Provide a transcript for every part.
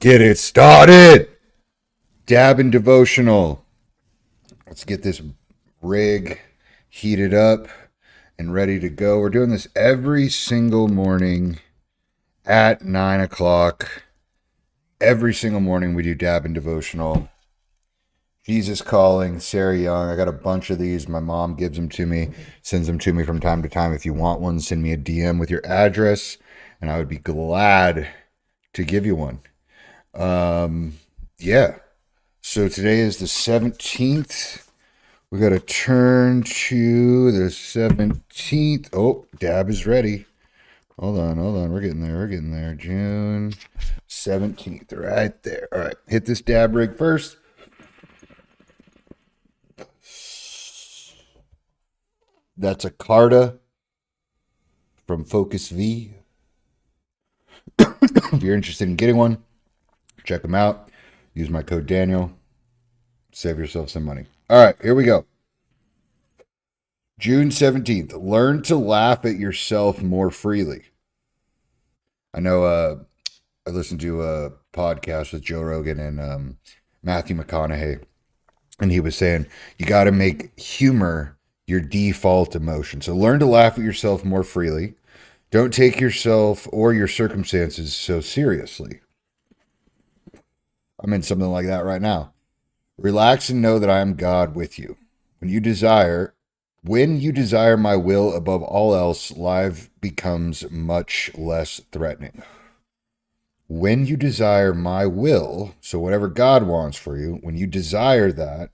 get it started. Dab and Devotional. Let's get this rig heated up and ready to go. We're doing this every single morning at 9 o'clock. Every single morning we do Dab and Devotional. Jesus Calling, Sarah Young. I got a bunch of these. My mom gives them to me, sends them to me from time to time. If you want one, send me a DM with your address, and I would be glad to give you one. Yeah. So today is the 17th. We got to turn to the 17th. Oh, Dab is ready. Hold on. We're getting there. June 17th, right there. All right. Hit this dab rig first. That's a Carta from Focus V. If you're interested in getting one, check them out. Use my code Daniel. Save yourself some money. All right, here we go. June 17th. Learn to laugh at yourself more freely. I know I listened to a podcast with Joe Rogan and Matthew McConaughey, and he was saying you got to make humor your default emotion. So learn to laugh at yourself more freely. Don't take yourself or your circumstances so seriously. I'm in something like that right now. Relax and know that I am God with you. When you desire my will above all else, life becomes much less threatening. When you desire my will, so whatever God wants for you, when you desire that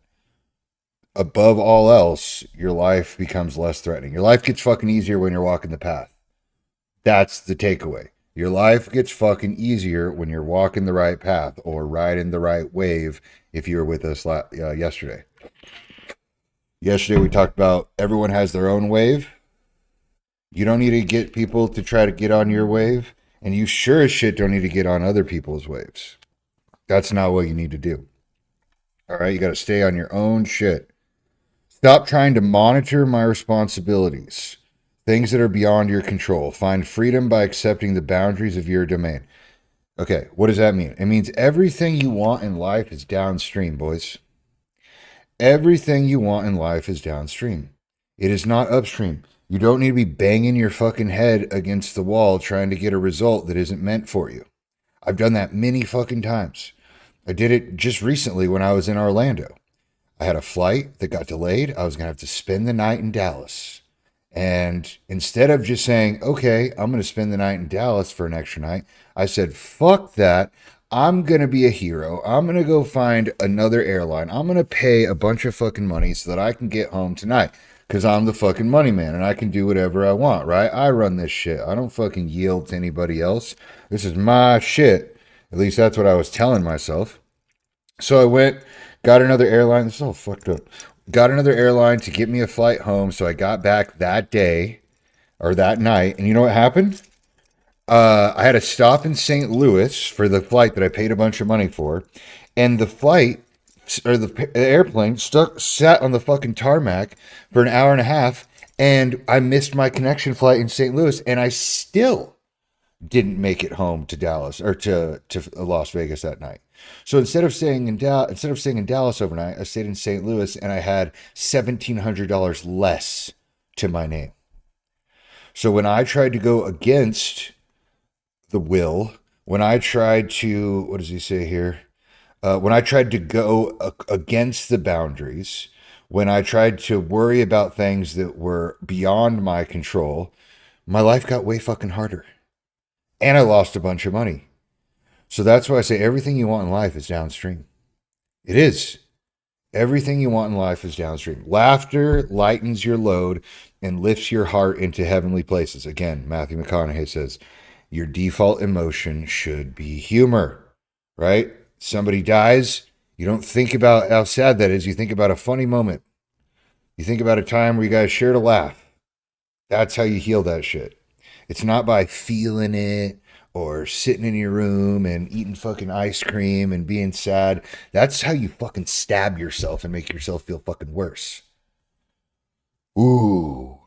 above all else, your life becomes less threatening. Your life gets fucking easier when you're walking the path. That's the takeaway. Your life gets fucking easier when you're walking the right path or riding the right wave if you were with us yesterday. Yesterday we talked about everyone has their own wave. You don't need to get people to try to get on your wave, and you sure as shit don't need to get on other people's waves. That's not what you need to do. All right, you got to stay on your own shit. Stop trying to monitor my responsibilities, things that are beyond your control. Find freedom by accepting the boundaries of your domain. Okay, what does that mean? It means everything you want in life is downstream, boys. Everything you want in life is downstream. It is not upstream. You don't need to be banging your fucking head against the wall trying to get a result that isn't meant for you. I've done that many fucking times. I did it just recently when I was in Orlando. I had a flight that got delayed. I was going to have to spend the night in Dallas. And instead of just saying, okay, I'm going to spend the night in Dallas for an extra night, I said, fuck that. I'm going to be a hero. I'm going to go find another airline. I'm going to pay a bunch of fucking money so that I can get home tonight because I'm the fucking money man and I can do whatever I want, right? I run this shit. I don't fucking yield to anybody else. This is my shit. At least that's what I was telling myself. So I went, got another airline. This is all fucked up. Got another airline to get me a flight home. So I got back that day or that night. And you know what happened? I had to stop in St. Louis for the flight that I paid a bunch of money for. And the flight or the airplane sat on the fucking tarmac for an hour and a half. And I missed my connection flight in St. Louis. And I still didn't make it home to Dallas or to Las Vegas that night. So instead of staying in Dallas overnight, I stayed in St. Louis and I had $1,700 less to my name. So when I tried to go against the will, when I tried to, what does he say here? When I tried to go against the boundaries, when I tried to worry about things that were beyond my control, my life got way fucking harder. And I lost a bunch of money. So that's why I say everything you want in life is downstream. It is. Everything you want in life is downstream. Laughter lightens your load and lifts your heart into heavenly places. Again, Matthew McConaughey says, your default emotion should be humor, right? Somebody dies. You don't think about how sad that is. You think about a funny moment. You think about a time where you guys shared a laugh. That's how you heal that shit. It's not by feeling it or sitting in your room and eating fucking ice cream and being sad. That's how you fucking stab yourself and make yourself feel fucking worse. Ooh.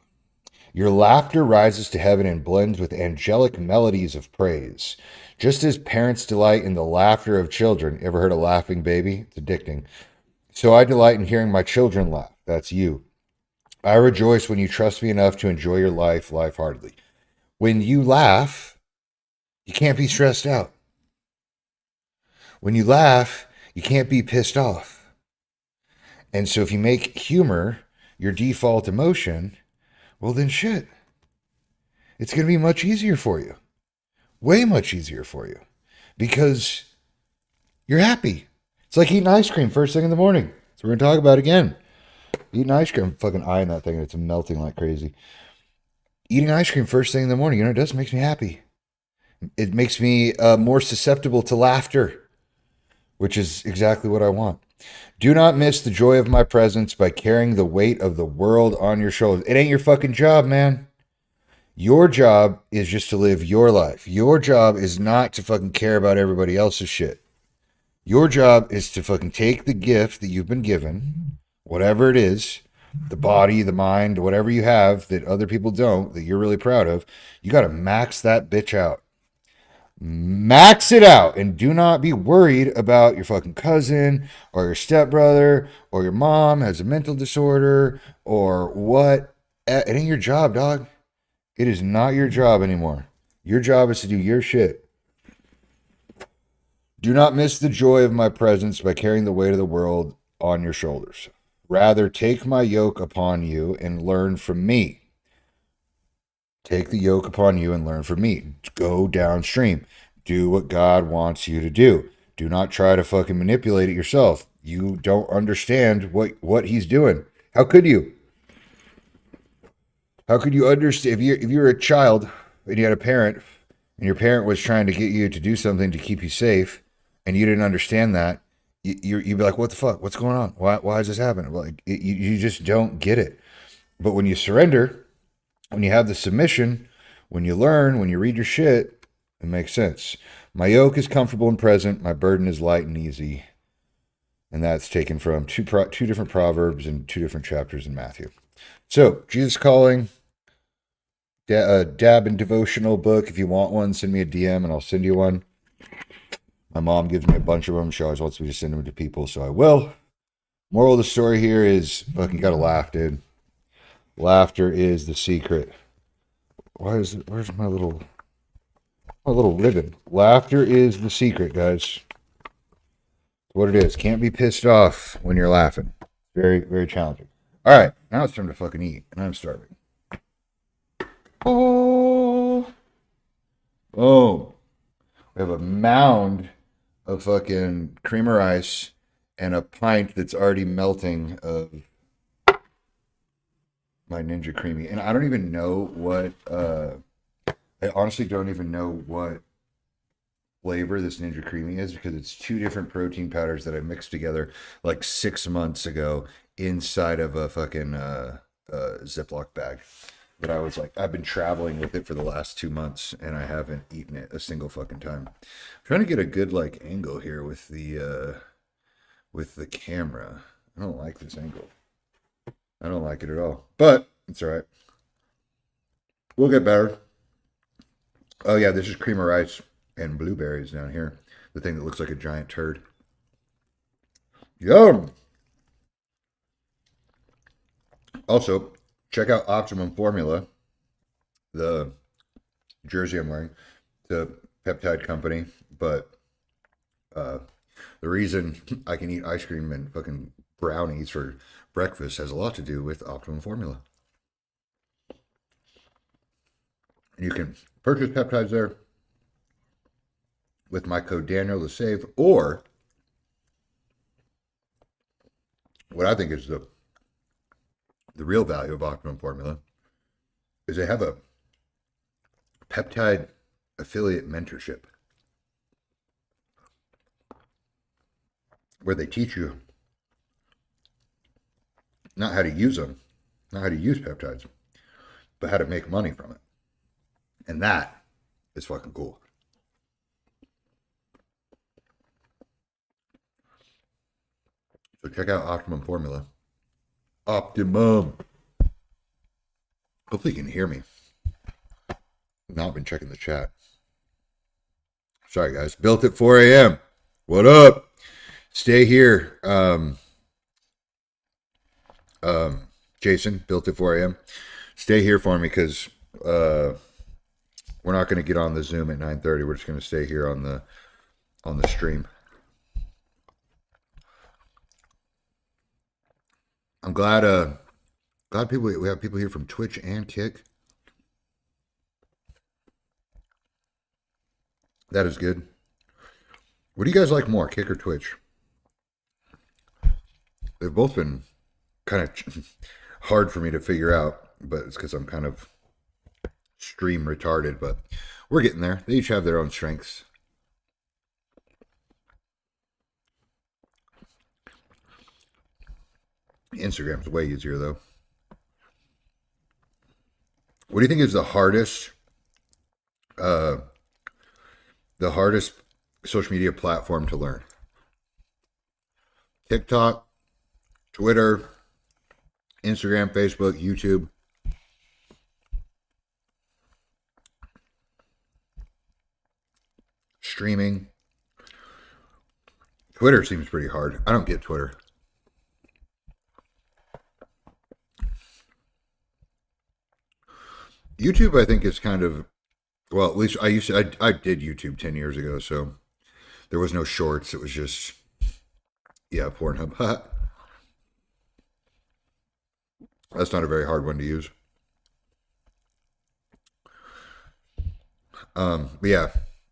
Your laughter rises to heaven and blends with angelic melodies of praise. Just as parents delight in the laughter of children. Ever heard a laughing baby? It's addicting. So I delight in hearing my children laugh. That's you. I rejoice when you trust me enough to enjoy your life lightheartedly. When you laugh, you can't be stressed out. When you laugh, you can't be pissed off. And so if you make humor your default emotion, well, then shit. It's going to be much easier for you. Way much easier for you. Because you're happy. It's like eating ice cream first thing in the morning. So we're going to talk about it again. Eating ice cream, I'm fucking eyeing that thing. It's melting like crazy. Eating ice cream first thing in the morning, you know, it does makes me happy. It makes me more susceptible to laughter, which is exactly what I want. Do not miss the joy of my presence by carrying the weight of the world on your shoulders. It ain't your fucking job, man. Your job is just to live your life. Your job is not to fucking care about everybody else's shit. Your job is to fucking take the gift that you've been given, whatever it is, the body, the mind, whatever you have that other people don't, that you're really proud of. You got to max that bitch out. Max it out, and do not be worried about your fucking cousin or your stepbrother or your mom has a mental disorder or what. It ain't your job, dog. It is not your job anymore. Your job is to do your shit. Do not miss the joy of my presence by carrying the weight of the world on your shoulders. Rather, take my yoke upon you and learn from me. Take the yoke upon you and learn from me. Go downstream. Do what God wants you to do. Do not try to fucking manipulate it yourself. You don't understand what he's doing. How could you? How could you understand if you're a child and you had a parent and your parent was trying to get you to do something to keep you safe and you didn't understand that, you'd be like, what the fuck? What's going on? Why is this happening? Like, you just don't get it. But when you surrender, when you have the submission, when you learn, when you read your shit, it makes sense. My yoke is comfortable and present. My burden is light and easy. And that's taken from two different Proverbs and two different chapters in Matthew. So, Jesus Calling, Dab and Devotional book. If you want one, send me a DM and I'll send you one. My mom gives me a bunch of them. She always wants me to send them to people, so I will. Moral of the story here is fucking gotta laugh, dude. Laughter is the secret. Where's my little ribbon? Laughter is the secret, guys. What it is. Can't be pissed off when you're laughing. Very, very challenging. All right, now it's time to fucking eat, and I'm starving. Oh, boom. We have a mound of fucking creamer ice and a pint that's already melting of my Ninja Creamy. And I don't even know what, I honestly don't even know what flavor this Ninja Creamy is because it's two different protein powders that I mixed together like 6 months ago inside of a fucking Ziploc bag. But I was like, I've been traveling with it for the last 2 months and I haven't eaten it a single fucking time. I'm trying to get a good like angle here with the camera. I don't like this angle. I don't like it at all. But it's all right. We'll get better. Oh yeah, this is cream of rice and blueberries down here. The thing that looks like a giant turd. Yum! Also, check out Optimum Formula, the jersey I'm wearing, the peptide company. But the reason I can eat ice cream and fucking brownies for breakfast has a lot to do with Optimum Formula. You can purchase peptides there with my code Daniel to save, or what I think is the real value of Optimum Formula is they have a peptide affiliate mentorship where they teach you not how to use them, not how to use peptides, but how to make money from it. And that is fucking cool. So check out Optimum Formula. Optimum. Hopefully you can hear me. I've not been checking the chat. Sorry, guys. Built at 4 a.m. What up? Stay here. Jason, built at 4 a.m. Stay here for me because we're not going to get on the Zoom at 9:30. We're just going to stay here on the stream. I'm glad we have people here from Twitch and Kick. That is good. What do you guys like more, Kick or Twitch? They've both been kind of hard for me to figure out, but it's because I'm kind of stream retarded, but we're getting there. They each have their own strengths. Instagram's way easier, though. What do you think is the hardest social media platform to learn? TikTok, Twitter, Instagram, Facebook, YouTube. Streaming. Twitter seems pretty hard. I don't get Twitter. YouTube, I think, is kind of, well, at least I did YouTube 10 years ago, so there was no shorts. It was just, yeah, Pornhub. That's not a very hard one to use. But yeah,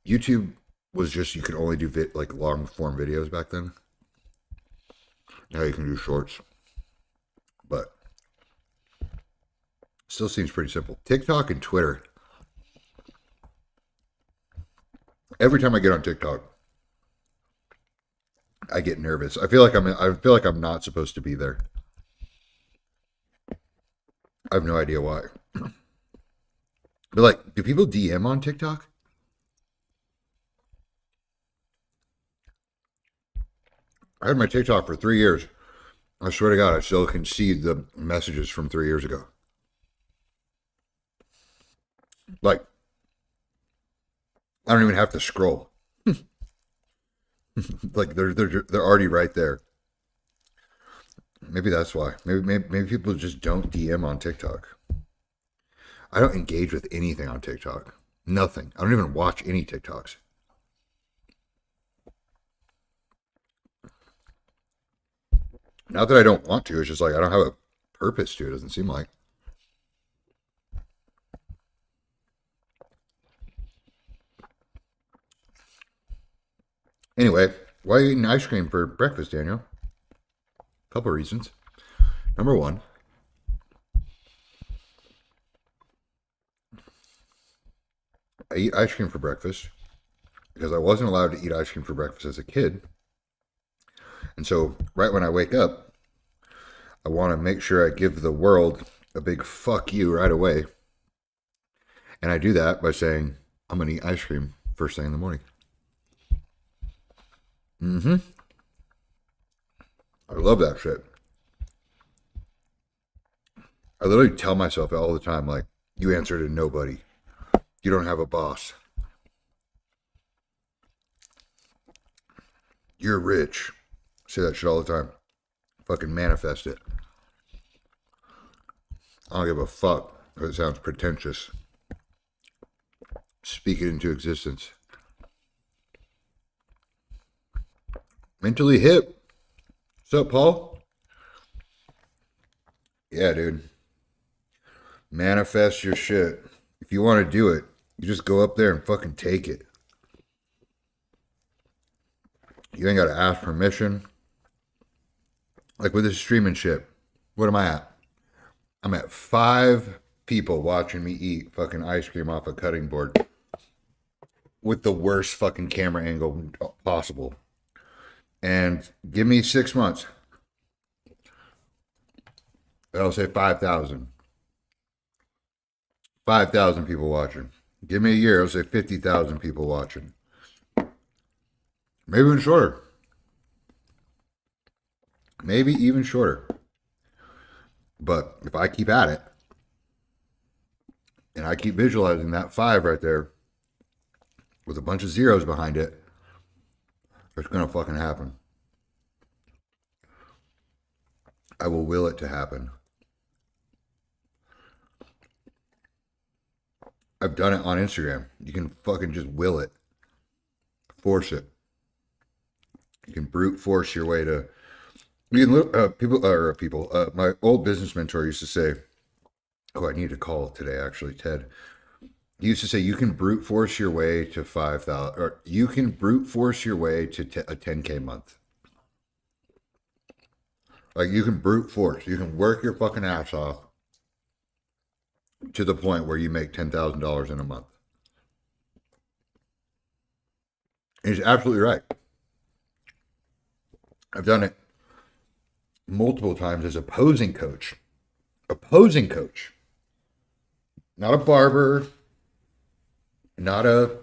YouTube was just, you could only do like long form videos back then. Now you can do shorts, but still seems pretty simple. TikTok and Twitter. Every time I get on TikTok, I get nervous. I feel like I'm not supposed to be there. I have no idea why. But like, do people DM on TikTok? I had my TikTok for 3 years. I swear to God, I still can see the messages from 3 years ago. Like, I don't even have to scroll. Like they're already right there. Maybe that's why. Maybe people just don't DM on TikTok. I don't engage with anything on TikTok. Nothing. I don't even watch any TikToks. Not that I don't want to. It's just like I don't have a purpose to it. It doesn't seem like. Anyway, why are you eating ice cream for breakfast, Daniel? A couple reasons. Number one, I eat ice cream for breakfast because I wasn't allowed to eat ice cream for breakfast as a kid. And so right when I wake up, I want to make sure I give the world a big fuck you right away. And I do that by saying, I'm going to eat ice cream first thing in the morning. I love that shit. I literally tell myself all the time, like, you answer to nobody. You don't have a boss. You're rich. I say that shit all the time. Fucking manifest it. I don't give a fuck if it sounds pretentious. Speak it into existence. Mentally hip. What's up, Paul? Yeah, dude. Manifest your shit. If you want to do it, you just go up there and fucking take it. You ain't got to ask permission. Like with this streaming shit, what am I at? I'm at 5 people watching me eat fucking ice cream off a cutting board with the worst fucking camera angle possible. And give me 6 months. I'll say 5,000. 5,000 people watching. Give me a year, I'll say 50,000 people watching. Maybe even shorter. Maybe even shorter. But if I keep at it, and I keep visualizing that 5 right there, with a bunch of zeros behind it, it's going to fucking happen. I will will it to happen. I've done it on Instagram. You can fucking just will it, force it. You can brute force your way to. You can people. My old business mentor used to say, "Oh, I need to call today." Actually, Ted. He used to say, "You can brute force your way to 5,000, or you can brute force your way to a 10K month. Like you can brute force. You can work your fucking ass off to the point where you make $10,000 in a month." And he's absolutely right. I've done it multiple times as a posing coach. A posing coach. Not a barber, not a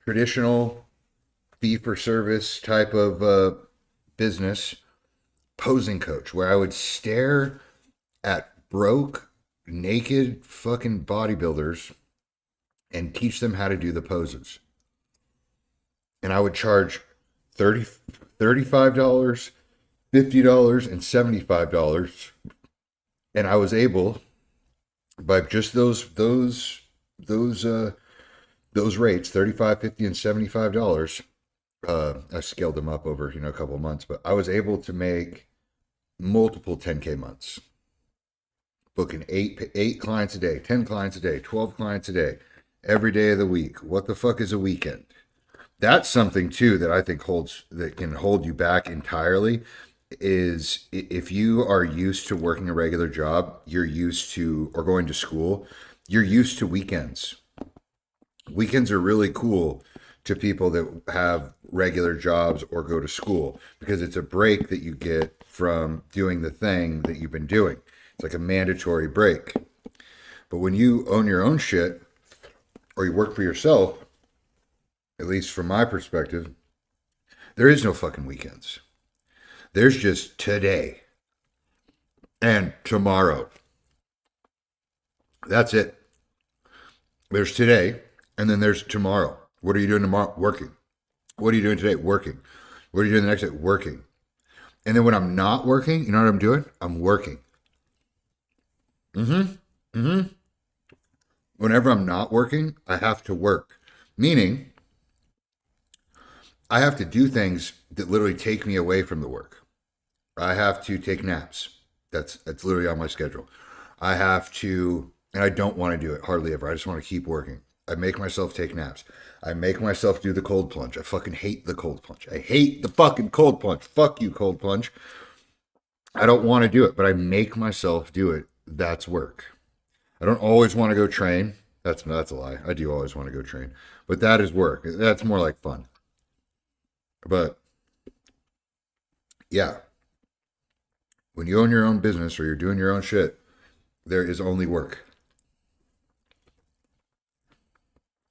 traditional fee for service type of business. Posing coach, where I would stare at broke, naked fucking bodybuilders and teach them how to do the poses. And I would charge $35, $50, and $75. And I was able, by just those rates, $35, $50, and $75. I scaled them up over a couple of months, but I was able to make multiple 10K months, booking eight clients a day, 10 clients a day, 12 clients a day, every day of the week. What the fuck is a weekend? That's something too that I think can hold you back entirely. Is if you are used to working a regular job, you're used to, or going to school, you're used to weekends. Weekends are really cool to people that have regular jobs or go to school, because it's a break that you get from doing the thing that you've been doing. It's like a mandatory break. But when you own your own shit or you work for yourself, at least from my perspective, there is no fucking weekends. There's just today and tomorrow. That's it. There's today and then there's tomorrow. What are you doing tomorrow? Working. What are you doing today? Working. What are you doing the next day? Working. And then when I'm not working, you know what I'm doing? I'm working. Whenever I'm not working, I have to work. Meaning, I have to do things that literally take me away from the work. I have to take naps. That's literally on my schedule. I have to, and I don't want to do it hardly ever. I just want to keep working. I make myself take naps. I make myself do the cold plunge. I fucking hate the cold plunge. I hate the fucking cold plunge. Fuck you, cold plunge. I don't want to do it, but I make myself do it. That's work. I don't always want to go train. That's a lie. I do always want to go train. But that is work. That's more like fun. But yeah, when you own your own business or you're doing your own shit, there is only work.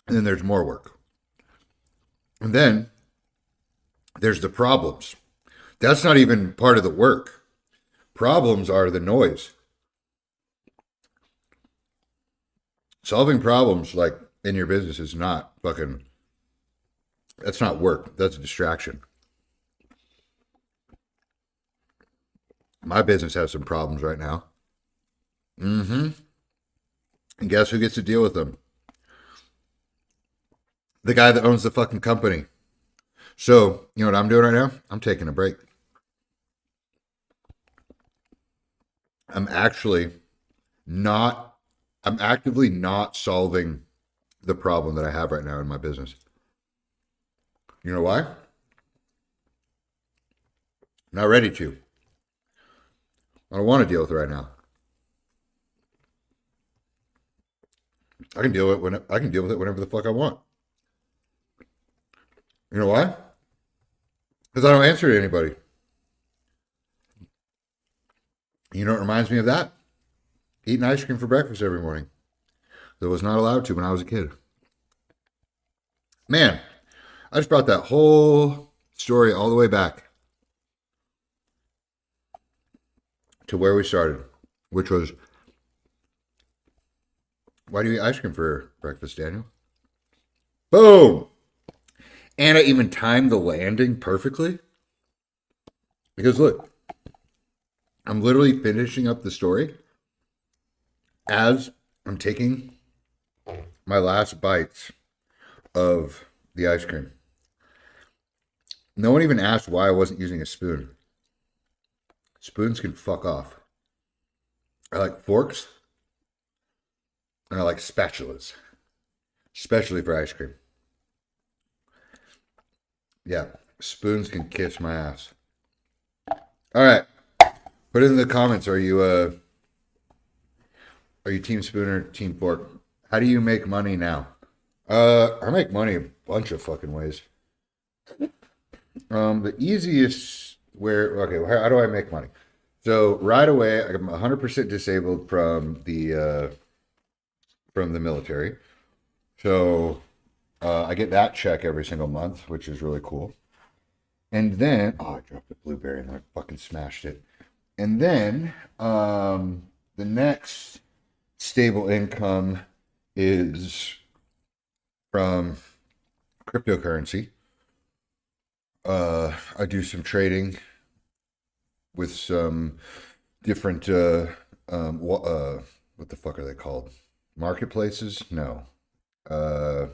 And then there's more work. And then there's the problems. That's not even part of the work. Problems are the noise. Solving problems like in your business is not fucking, that's not work. That's a distraction. My business has some problems right now. And guess who gets to deal with them? The guy that owns the fucking company. So, you know what I'm doing right now? I'm taking a break. I'm actively not solving the problem that I have right now in my business. You know why? I'm not ready to. I don't want to deal with it right now. I can deal with it whenever the fuck I want. You know why? Because I don't answer to anybody. You know what reminds me of that? Eating ice cream for breakfast every morning. That was not allowed to when I was a kid. Man, I just brought that whole story all the way back to where we started, which was, why do you eat ice cream for breakfast, Daniel? Boom! And I even timed the landing perfectly. Because look, I'm literally finishing up the story as I'm taking my last bites of the ice cream. No one even asked why I wasn't using a spoon. Spoons can fuck off. I like forks and I like spatulas, especially for ice cream. Yeah, spoons can kiss my ass. All right, put it in the comments. Are you team spoon or team fork? How do you make money now? I make money a bunch of fucking ways. The easiest where okay, how do I make money? So right away, I'm 100% disabled from the military. So I get that check every single month, which is really cool. And then, oh, I dropped a blueberry and I fucking smashed it. And then the next stable income is from cryptocurrency. I do some trading with some different what the fuck are they called? Marketplaces? No. Uh,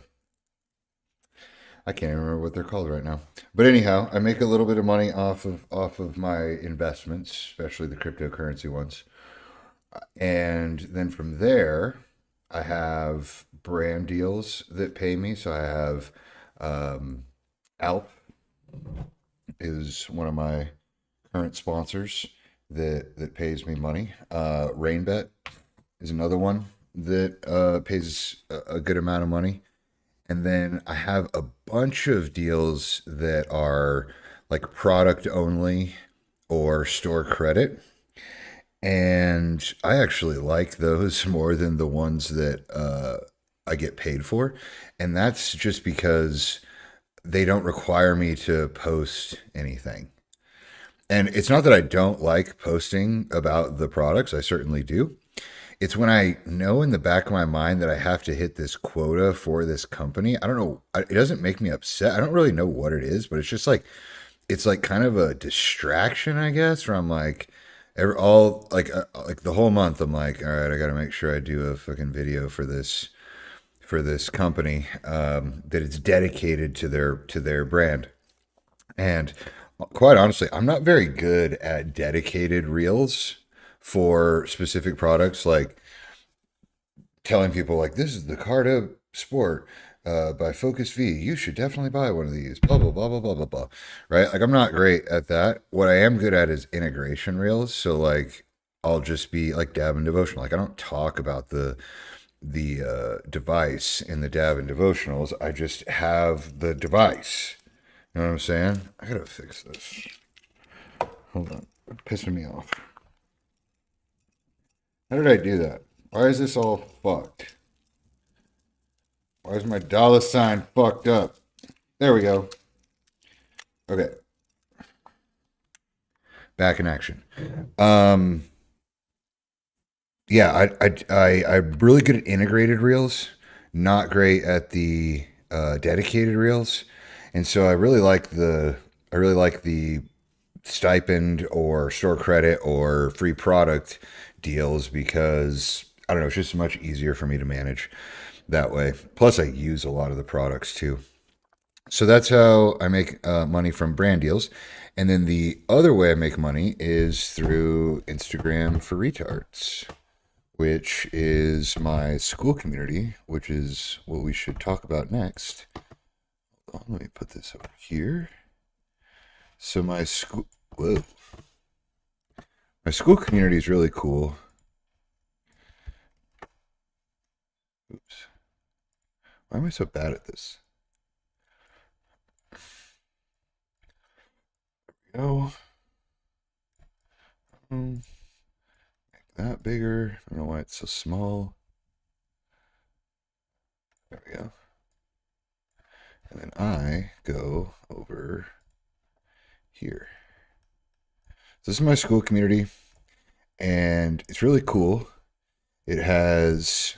I can't even remember what they're called right now. But anyhow, I make a little bit of money off of my investments, especially the cryptocurrency ones. And then from there, I have brand deals that pay me. So I have Alp is one of my current sponsors that pays me money. Rainbet is another one that pays a good amount of money. And then I have a bunch of deals that are like product only or store credit. And I actually like those more than the ones that I get paid for. And that's just because they don't require me to post anything. And it's not that I don't like posting about the products, I certainly do. It's when I know in the back of my mind that I have to hit this quota for this company. I don't know. It doesn't make me upset. I don't really know what it is, but it's just like, it's like kind of a distraction, I guess, where I'm like, all like the whole month, I'm like, all right, I got to make sure I do a fucking video for this company that it's dedicated to their brand. And quite honestly, I'm not very good at dedicated reels for specific products, like telling people like this is the Carta Sport by Focus V. You should definitely buy one of these. Blah blah blah blah blah blah blah. Right? Like I'm not great at that. What I am good at is integration reels. So like I'll just be like Dab and Devotional. Like I don't talk about the device in the Dab and Devotionals. I just have the device. You know what I'm saying? I gotta fix this. Hold on. It's pissing me off. How did I do that? Why is this all fucked? Why is my dollar sign fucked up? There we go. Okay. Back in action. Um, yeah, I'm really good at integrated reels, not great at the dedicated reels. And so I really like the stipend or store credit or free product deals because I don't know, it's just much easier for me to manage that way. Plus, I use a lot of the products too. So that's how I make money from brand deals. And then the other way I make money is through Instagram for Retards, which is my school community, which is what we should talk about next. Oh, let me put this over here. So whoa, my school community is really cool. Oops. Why am I so bad at this? There we go. Make that bigger. I don't know why it's so small. There we go. And then I go over here. So this is my school community, and it's really cool. It has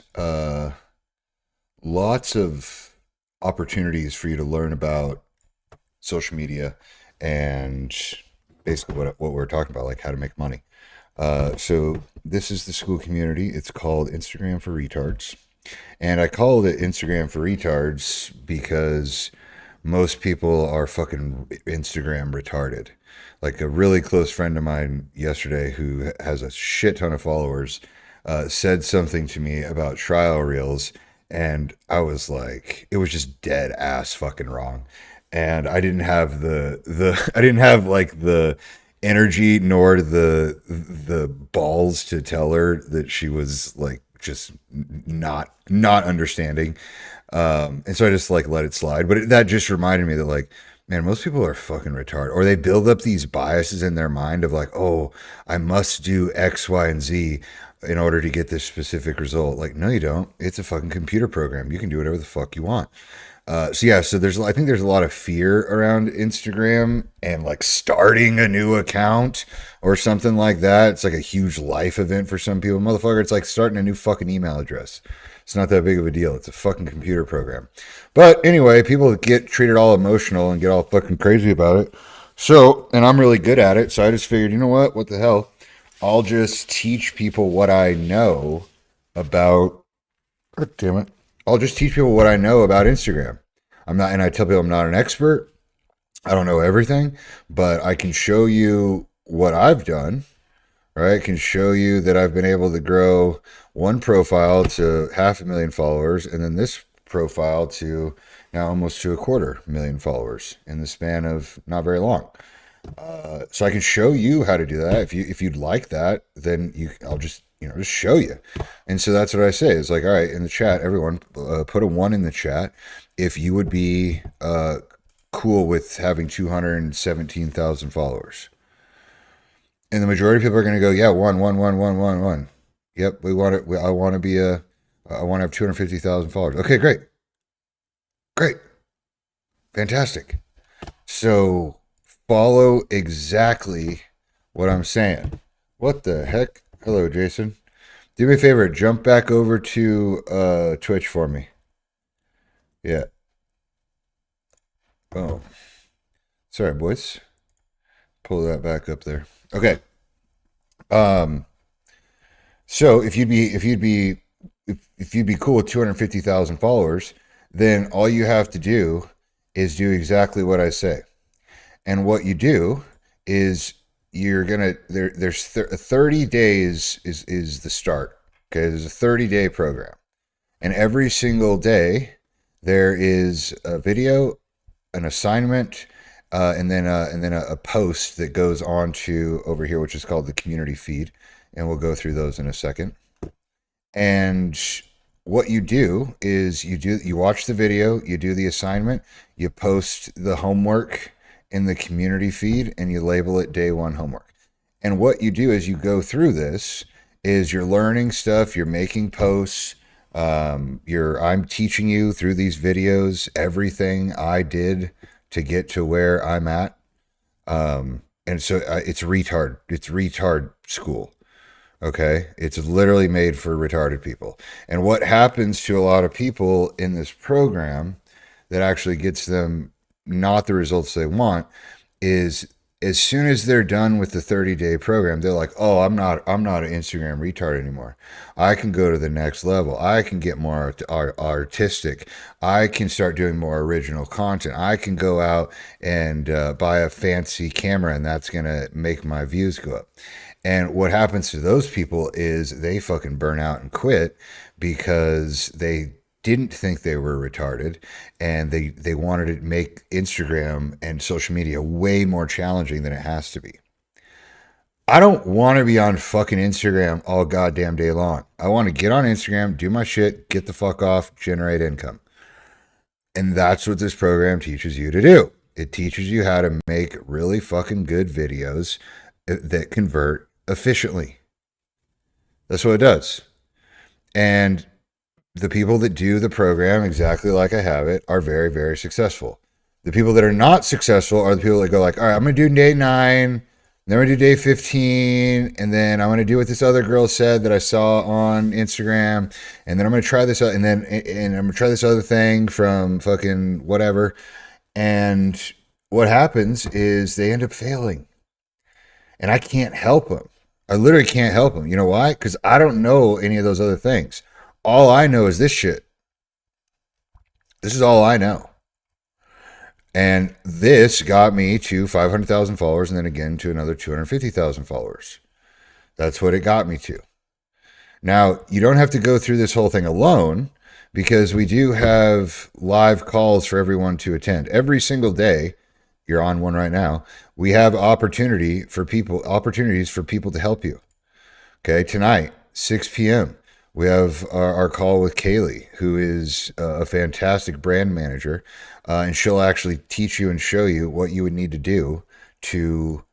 lots of opportunities for you to learn about social media, and basically what we're talking about, like how to make money. So this is the school community. It's called Instagram for Retards. And I called it Instagram for Retards because most people are fucking Instagram retarded. Like a really close friend of mine yesterday who has a shit ton of followers said something to me about trial reels, and I was like, it was just dead ass fucking wrong. And I didn't have the I didn't have like the energy nor the balls to tell her that she was like just not understanding. And so I just like let it slide. But that just reminded me that like, man, most people are fucking retarded, or they build up these biases in their mind of like, oh, I must do X, Y, and Z in order to get this specific result. Like, no, you don't. It's a fucking computer program. You can do whatever the fuck you want. So yeah, so I think there's a lot of fear around Instagram and like starting a new account or something like that. It's like a huge life event for some people. Motherfucker, it's like starting a new fucking email address. It's not that big of a deal. It's a fucking computer program. But anyway, people get treated all emotional and get all fucking crazy about it. So, and I'm really good at it. So I just figured, you know what? What the hell? I'll just teach people what I know about. God damn it. I'll just teach people what I know about Instagram. I'm not, and I tell people I'm not an expert. I don't know everything, but I can show you what I've done, right? I can show you that I've been able to grow one profile to 500,000 followers, and then this profile to now almost to 250,000 followers in the span of not very long. So I can show you how to do that. If you'd like that, then I'll just just show you. And so that's what I say. It's like, all right, in the chat, everyone, put a 1 in the chat if you would be cool with having 217,000 followers. And the majority of people are going to go, yeah, one. Yep, we want it. I want to be I want to have 250,000 followers. Okay, great, fantastic. So follow exactly what I'm saying. What the heck? Hello, Jason. Do me a favor, jump back over to Twitch for me. Yeah. Oh, sorry, boys. Pull that back up there. Okay. Um. So if you'd be cool with 250,000 followers, then all you have to do is do exactly what I say. And what you do is you're gonna there's 30 days is the start. Okay, there's a 30-day program, and every single day there is a video, an assignment, and then a post that goes on to over here, which is called the community feed, and we'll go through those in a second. And what you do is you watch the video, you do the assignment, you post the homework in the community feed, and you label it day one homework. And what you do as you go through this is you're learning stuff, you're making posts, I'm teaching you through these videos everything I did to get to where I'm at. And so it's retard school. Okay, it's literally made for retarded people. And what happens to a lot of people in this program that actually gets them not the results they want is as soon as they're done with the 30-day program, they're like, "Oh, I'm not an Instagram retard anymore. I can go to the next level. I can get more artistic. I can start doing more original content. I can go out and buy a fancy camera, and that's gonna make my views go up." And what happens to those people is they fucking burn out and quit because they didn't think they were retarded, and they wanted to make Instagram and social media way more challenging than it has to be. I don't want to be on fucking Instagram all goddamn day long. I want to get on Instagram, do my shit, get the fuck off, generate income. And that's what this program teaches you to do. It teaches you how to make really fucking good videos that convert efficiently. That's what it does. And the people that do the program exactly like I have it are very, very successful. The people that are not successful are the people that go like, all right, I'm going to do day 9, then I'm going to do day 15, and then I'm going to do what this other girl said that I saw on Instagram, and then I'm going to try this out, and I'm going to try this other thing from fucking whatever. And what happens is they end up failing. And I can't help them. I literally can't help them. You know why? Because I don't know any of those other things. All I know is this shit. This is all I know. And this got me to 500,000 followers and then again to another 250,000 followers. That's what it got me to. Now, you don't have to go through this whole thing alone because we do have live calls for everyone to attend. Every single day, you're on one right now, we have opportunities for people to help you. Okay, tonight, 6 p.m., we have our call with Kaylee, who is a fantastic brand manager, and she'll actually teach you and show you what you would need to do to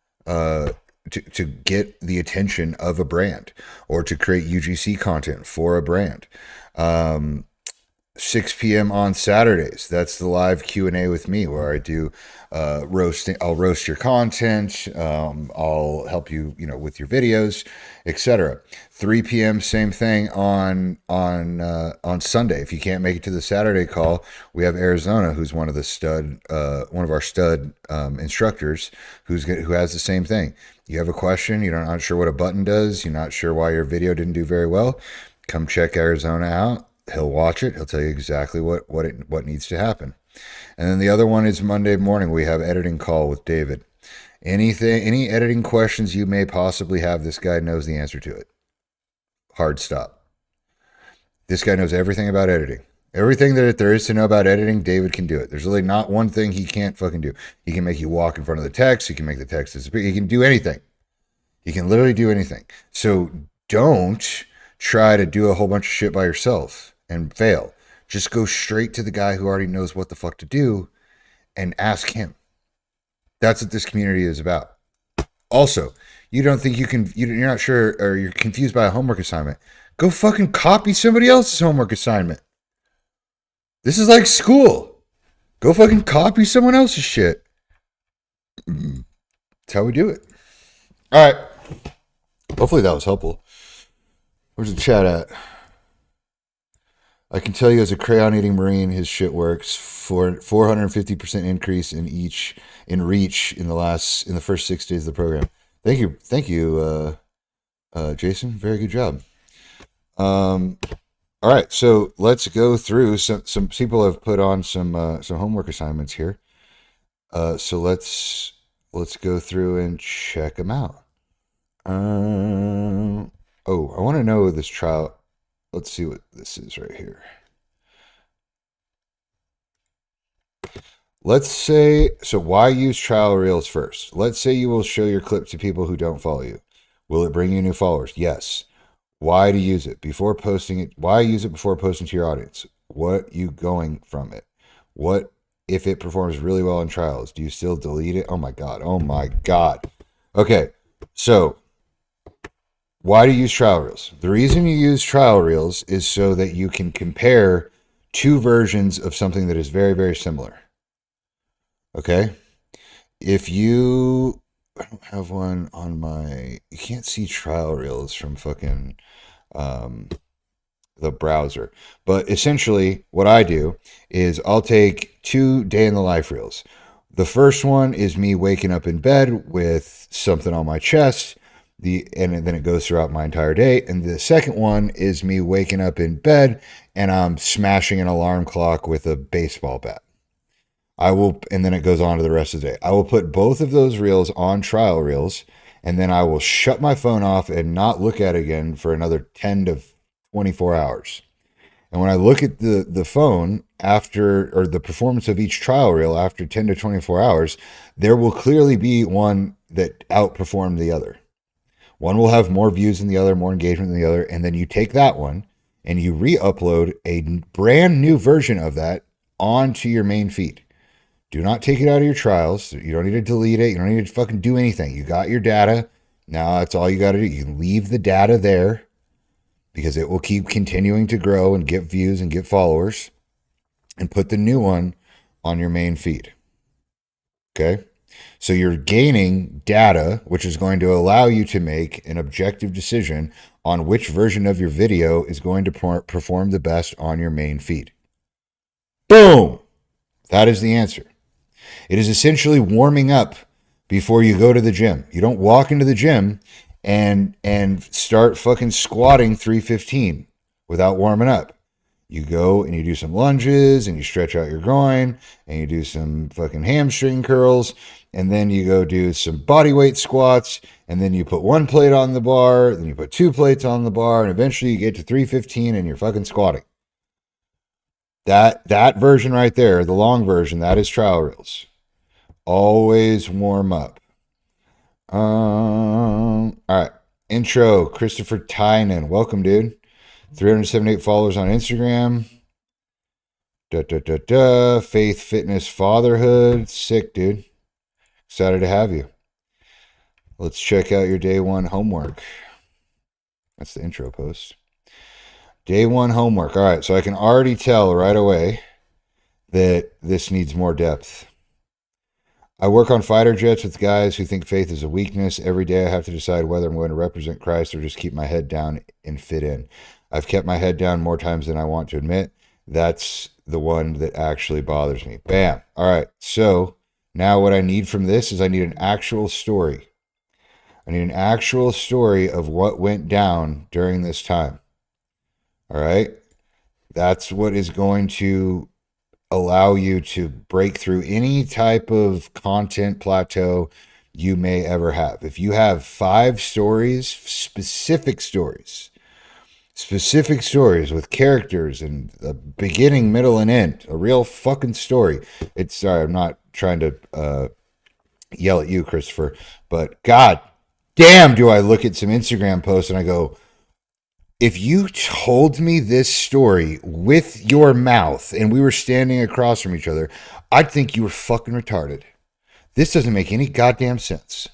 to get the attention of a brand or to create UGC content for a brand. 6 p.m. on Saturdays. That's the live Q&A with me where I do roasting. I'll roast your content. I'll help you, with your videos, etc. 3 p.m. same thing on Sunday. If you can't make it to the Saturday call, we have Arizona, who's one of our stud instructors, who has the same thing. You have a question, you're not sure what a button does, you're not sure why your video didn't do very well, come check Arizona out. He'll watch it. He'll tell you exactly what needs to happen. And then the other one is Monday morning. We have editing call with David. Any editing questions you may possibly have, this guy knows the answer to it. Hard stop. This guy knows everything about editing. Everything that there is to know about editing, David can do it. There's really not one thing he can't fucking do. He can make you walk in front of the text. He can make the text disappear. He can do anything. He can literally do anything. So don't try to do a whole bunch of shit by yourself and fail. Just go straight to the guy who already knows what the fuck to do and ask him. That's what this community is about. Also, you don't think you're not sure, or you're confused by a homework assignment. Go fucking copy somebody else's homework assignment. This is like school. Go fucking copy someone else's shit. That's how we do it. All right. Hopefully that was helpful. Where's the chat at? I can tell you as a crayon-eating Marine, his shit works. For 450% increase in reach in the first 6 days of the program. Thank you, Jason. Very good job. All right, so let's go through some people have put on some homework assignments here. So let's go through and check them out. I want to know this trial. Let's see what this is right here. Let's say, so why use trial reels first? Let's say you will show your clip to people who don't follow you. Will it bring you new followers? Yes. Why to use it before posting it? Why use it before posting to your audience? What you going from it? What if it performs really well in trials? Do you still delete it? Oh my God. Oh my God. Okay. So why do you use trial reels? The reason you use trial reels is so that you can compare two versions of something that is very, very similar. Okay? I don't have one on you can't see trial reels from fucking the browser. But essentially what I do is I'll take 2 day in the life reels. The first one is me waking up in bed with something on my chest. And then it goes throughout my entire day. And the second one is me waking up in bed and I'm smashing an alarm clock with a baseball bat. And then it goes on to the rest of the day. I will put both of those reels on trial reels, and then I will shut my phone off and not look at it again for another 10 to 24 hours. And when I look at the phone or the performance of each trial reel after 10 to 24 hours, there will clearly be one that outperformed the other. One will have more views than the other, more engagement than the other, and then you take that one and you re-upload a brand new version of that onto your main feed. Do not take it out of your trials. You don't need to delete it. You don't need to fucking do anything. You got your data. Now that's all you got to do. You can leave the data there because it will keep continuing to grow and get views and get followers, and put the new one on your main feed. Okay? So you're gaining data, which is going to allow you to make an objective decision on which version of your video is going to perform the best on your main feed. Boom! That is the answer. It is essentially warming up before you go to the gym. You don't walk into the gym and start fucking squatting 315 without warming up. You go and you do some lunges and you stretch out your groin and you do some fucking hamstring curls, and then you go do some body weight squats, and then you put one plate on the bar, then you put two plates on the bar, and eventually you get to 315 and you're fucking squatting. That version right there, the long version, that is trial reels. Always warm up. All right. Intro, Christopher Tynan. Welcome, dude. 378 followers on Instagram. Faith, fitness, fatherhood. Sick, dude. Excited to have you. Let's check out your day one homework. That's the intro post. Day one homework. All right, so I can already tell right away that this needs more depth. I work on fighter jets with guys who think faith is a weakness. Every day I have to decide whether I'm going to represent Christ or just keep my head down and fit in. I've kept my head down more times than I want to admit. That's the one that actually bothers me. Bam. All right, so now what I need from this is I need an actual story. I need an actual story of what went down during this time. All right? That's what is going to allow you to break through any type of content plateau you may ever have. If you have 5 stories, specific stories with characters and a beginning, middle, and end, a real fucking story. Sorry, I'm not trying to yell at you, Christopher, but God damn, do I look at some Instagram posts and I go, if you told me this story with your mouth and we were standing across from each other, I'd think you were fucking retarded. This doesn't make any goddamn sense.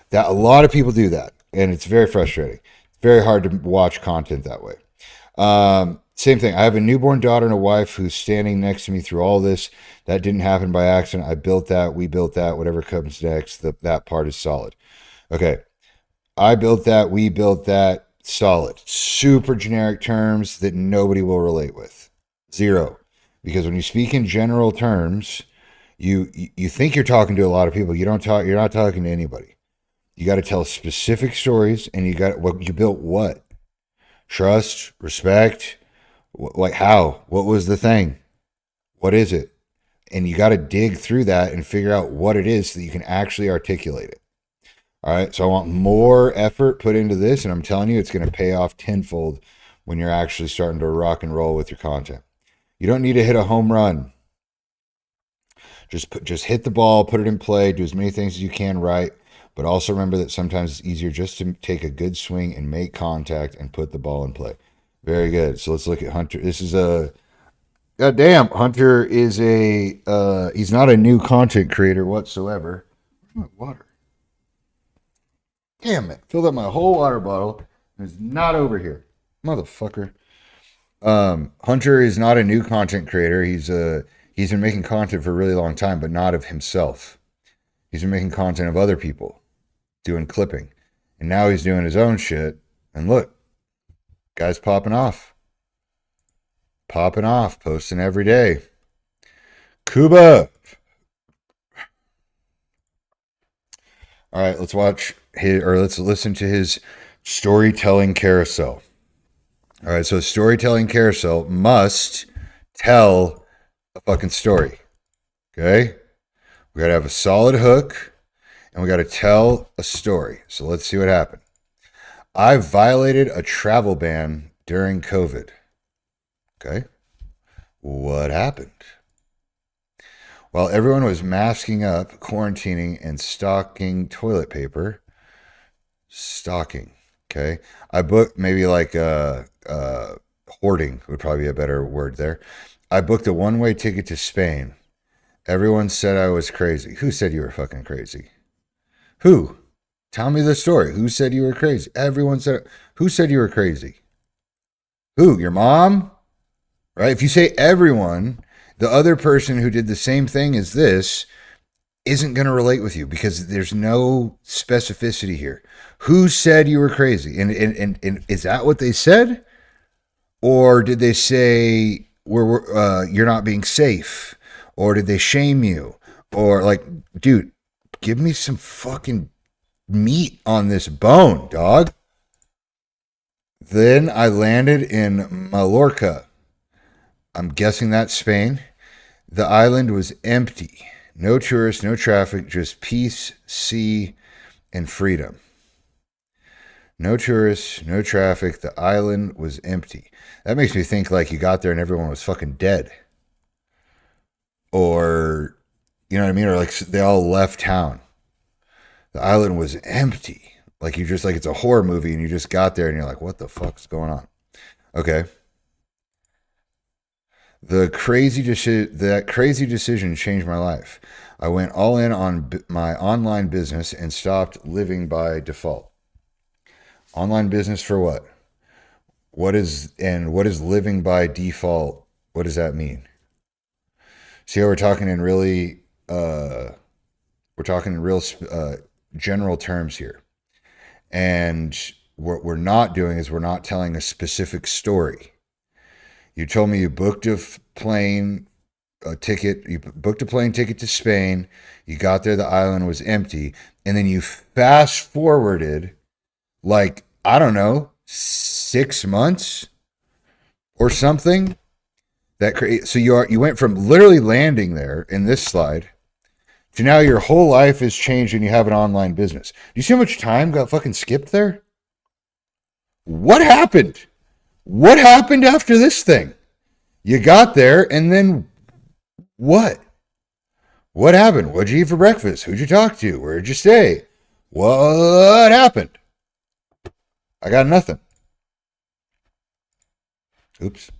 That a lot of people do that, and it's very frustrating. It's very hard to watch content that way. Same thing. I have a newborn daughter and a wife who's standing next to me through all this. That didn't happen by accident. I built that. We built that. Whatever comes next, that part is solid. Okay. I built that. We built that. Solid. Super generic terms that nobody will relate with. 0. Because when you speak in general terms, you think you're talking to a lot of people. You're not talking to anybody. You got to tell specific stories, and you built what? Trust, respect, like how? What was the thing? What is it? And you got to dig through that and figure out what it is so that you can actually articulate it. All right, so I want more effort put into this, and I'm telling you, it's going to pay off tenfold when you're actually starting to rock and roll with your content. You don't need to hit a home run. Just hit the ball, put it in play, do as many things as you can right, but also remember that sometimes it's easier just to take a good swing and make contact and put the ball in play. Very good. So let's look at Hunter. This is goddamn, Hunter is he's not a new content creator whatsoever. Where's my water? Damn it. Filled up my whole water bottle. It's not over here. Motherfucker. Hunter is not a new content creator. He's been making content for a really long time, but not of himself. He's been making content of other people, doing clipping. And now he's doing his own shit. And look, guy's popping off. Posting every day. Cuba. All right, let's let's listen to his storytelling carousel. All right, so storytelling carousel must tell a fucking story. Okay? We got to have a solid hook, and we got to tell a story. So let's see what happened. I violated a travel ban during COVID. Okay? What happened? While everyone was masking up, quarantining, and stocking toilet paper, okay? I booked maybe like hoarding would probably be a better word there. I booked a one-way ticket to Spain. Everyone said I was crazy. Who said you were fucking crazy? Who? Tell me the story. Who said you were crazy? Everyone said. Who said you were crazy? Who? Your mom? Right? If you say everyone, the other person who did the same thing as this isn't going to relate with you because there's no specificity here. Who said you were crazy? And is that what they said? Or did they say you're not being safe? Or did they shame you? Or like, dude, give me some fucking meat on this bone, dog. Then I landed in Mallorca. I'm guessing that's Spain. The island was empty. No tourists, no traffic, just peace, sea, and freedom. No tourists, no traffic. The island was empty. That makes me think like you got there and everyone was fucking dead. Or, you know what I mean? Or like they all left town. The island was empty. Like you just like it's a horror movie and you just got there and you're like, what the fuck's going on? Okay. That crazy decision changed my life. I went all in on my online business and stopped living by default. Online business for what? What is living by default? What does that mean? See how we're talking in real general terms here. And what we're not doing is we're not telling a specific story. You told me you booked you booked a plane ticket to Spain, you got there, the island was empty, and then you fast forwarded like, I don't know, 6 months or something. So you went from literally landing there in this slide to now your whole life has changed and you have an online business. Do you see how much time got fucking skipped there? What happened? What happened after this thing? You got there and then what? What happened? What'd you eat for breakfast? Who'd you talk to? Where'd you stay? What happened? I got nothing. Oops.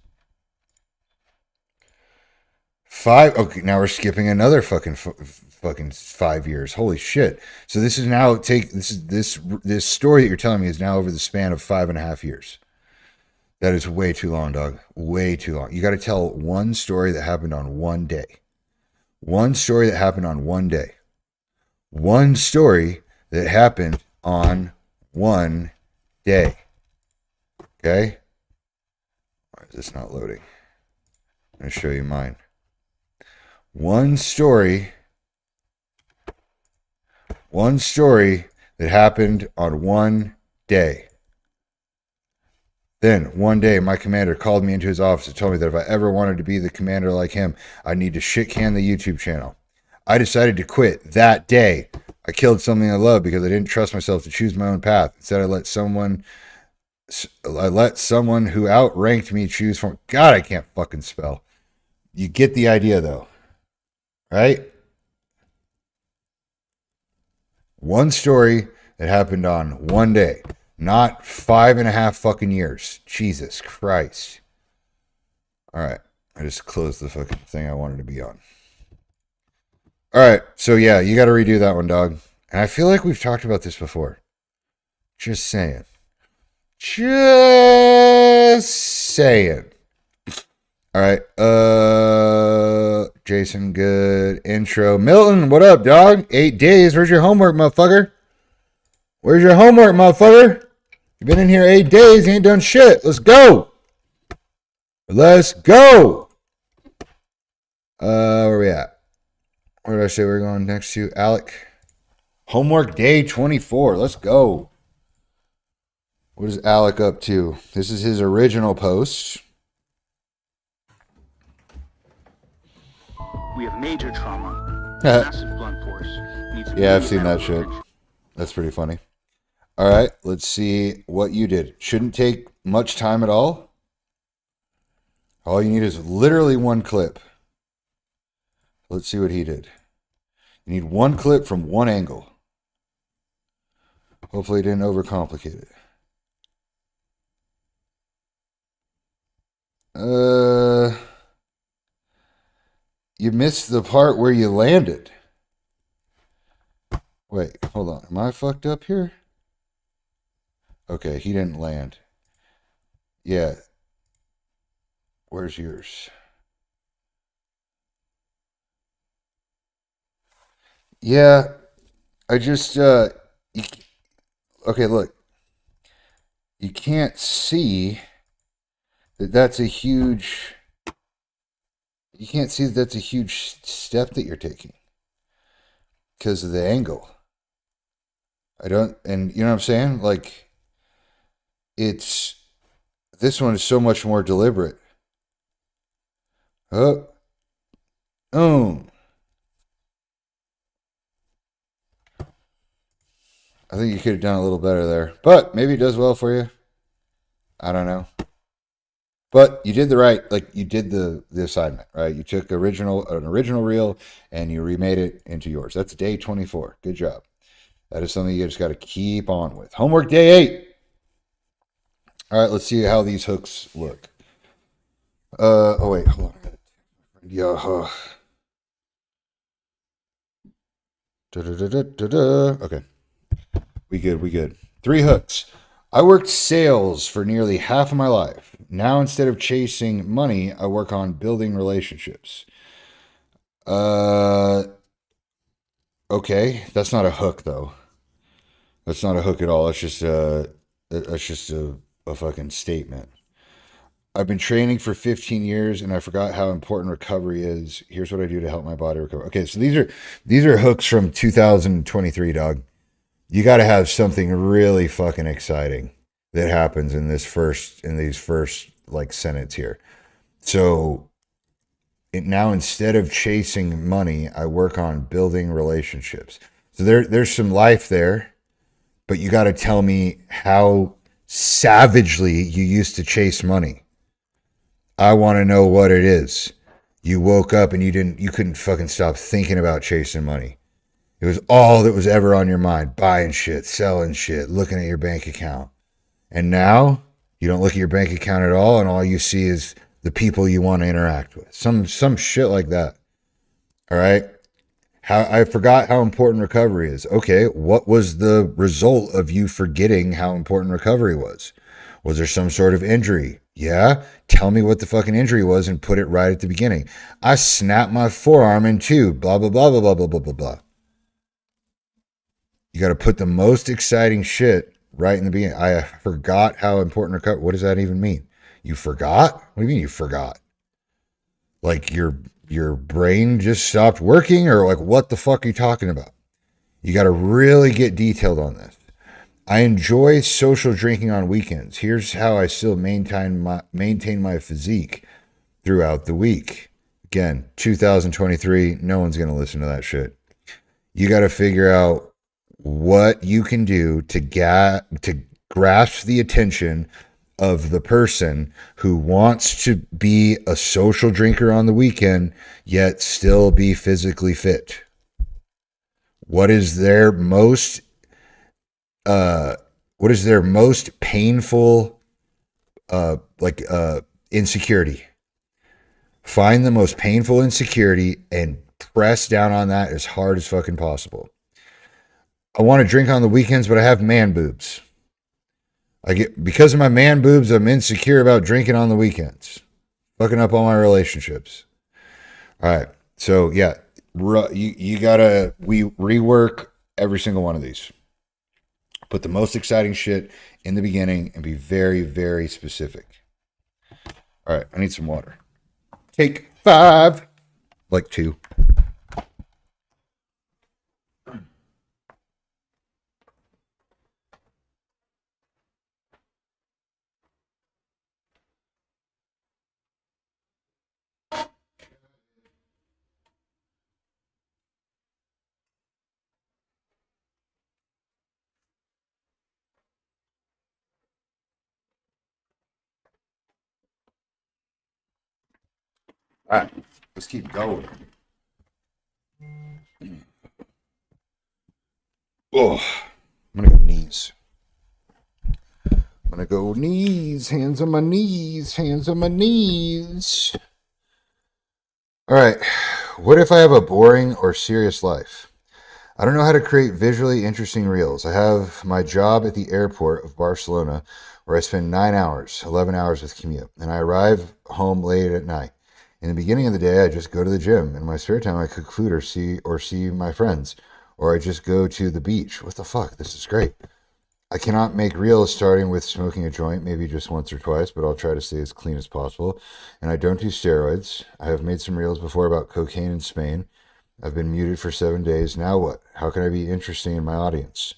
Okay, now we're skipping another fucking 5 years. Holy shit! So this is now this story that you're telling me is now over the span of 5.5 years. That is way too long, dog. Way too long. You got to tell one story that happened on one day. One story that happened on one day. One story that happened on one day. Okay? Why is this not loading? I'm going to show you mine. One story that happened on one day. Then, one day, my commander called me into his office and told me that if I ever wanted to be the commander like him, I need to shit can the YouTube channel. I decided to quit that day. I killed something I loved because I didn't trust myself to choose my own path. Instead, I let someone who outranked me choose for me. God, I can't fucking spell. You get the idea, though. Right? One story that happened on one day. Not 5.5 fucking years. Jesus Christ. All right. I just closed the fucking thing I wanted to be on. All right. So, yeah, you got to redo that one, dog. And I feel like we've talked about this before. Just saying. Just saying. All right. Jason, good intro. Milton, what up, dog? 8 days. Where's your homework, motherfucker? Where's your homework, motherfucker? You've been in here 8 days. You ain't done shit. Let's go. Let's go. Where we at? Where did I say we're going next to? Alec. Homework day 24. Let's go. What is Alec up to? This is his original post. We have major trauma. Massive blunt force. Yeah, I've seen that shit. That's pretty funny. All right, let's see what you did. Shouldn't take much time at all. All you need is literally one clip. Let's see what he did. You need one clip from one angle. Hopefully he didn't overcomplicate it. You missed the part where you landed. Wait, hold on. Am I fucked up here? Okay, he didn't land. Yeah. Where's yours? Yeah, I just, okay, look. You can't see that's a huge, you can't see that that's a huge step that you're taking. because of the angle. I don't, and you know what I'm saying? Like, it's, this one is so much more deliberate. Oh, oh. I think you could have done a little better there, but maybe it does well for you. I don't know. But you did the right, like you did the assignment, right? You took an original reel and you remade it into yours. That's day 24. Good job. That is something you just got to keep on with. Homework day 8. All right, let's see how these hooks look. Oh wait, hold on. Yeah. Okay. We good. 3 hooks. I worked sales for nearly half of my life. Now, instead of chasing money, I work on building relationships. Uh, okay, that's not a hook though. That's not a hook at all. That's just a fucking statement. I've been training for 15 years and I forgot how important recovery is. Here's what I do to help my body recover. Okay, so these are hooks from 2023, dog. You got to have something really fucking exciting that happens in these first like sentence here. So now instead of chasing money, I work on building relationships. So there's some life there, but you got to tell me how savagely you used to chase money. I want to know what it is. You woke up and you couldn't fucking stop thinking about chasing money. It was all that was ever on your mind, buying shit, selling shit, looking at your bank account. And now you don't look at your bank account at all, and all you see is the people you want to interact with. Some shit like that. All right. How I forgot how important recovery is. Okay, what was the result of you forgetting how important recovery was? Was there some sort of injury? Yeah. Tell me what the fucking injury was and put it right at the beginning. I snapped my forearm in two. Blah blah blah blah blah blah blah blah blah. You got to put the most exciting shit right in the beginning. I forgot how important recovery. What does that even mean? You forgot? What do you mean you forgot? Like your brain just stopped working, or like what the fuck are you talking about? You got to really get detailed on this. I enjoy social drinking on weekends. Here's how I still maintain my physique throughout the week. Again, 2023, no one's going to listen to that shit. You got to figure out what you can do to grasp the attention of the person who wants to be a social drinker on the weekend yet still be physically fit. What is their most painful insecurity? Find the most painful insecurity and press down on that as hard as fucking possible. I want to drink on the weekends, but I have man boobs. Because of my man boobs, I'm insecure about drinking on the weekends. Fucking up all my relationships. All right. So yeah, we rework every single one of these. Put the most exciting shit in the beginning and be very, very specific. All right. I need some water. Take 5. Like 2. All right. Let's keep going. Oh, I'm going to go knees. I'm going to go knees, hands on my knees, hands on my knees. All right. What if I have a boring or serious life? I don't know how to create visually interesting reels. I have my job at the airport of Barcelona where I spend 9 hours, 11 hours with commute, and I arrive home late at night. In the beginning of the day, I just go to the gym. In my spare time, I cook food or see my friends, or I just go to the beach. What the fuck? This is great. I cannot make reels starting with smoking a joint, maybe just once or twice, but I'll try to stay as clean as possible. And I don't do steroids. I have made some reels before about cocaine in Spain. I've been muted for 7 days. Now what? How can I be interesting in my audience?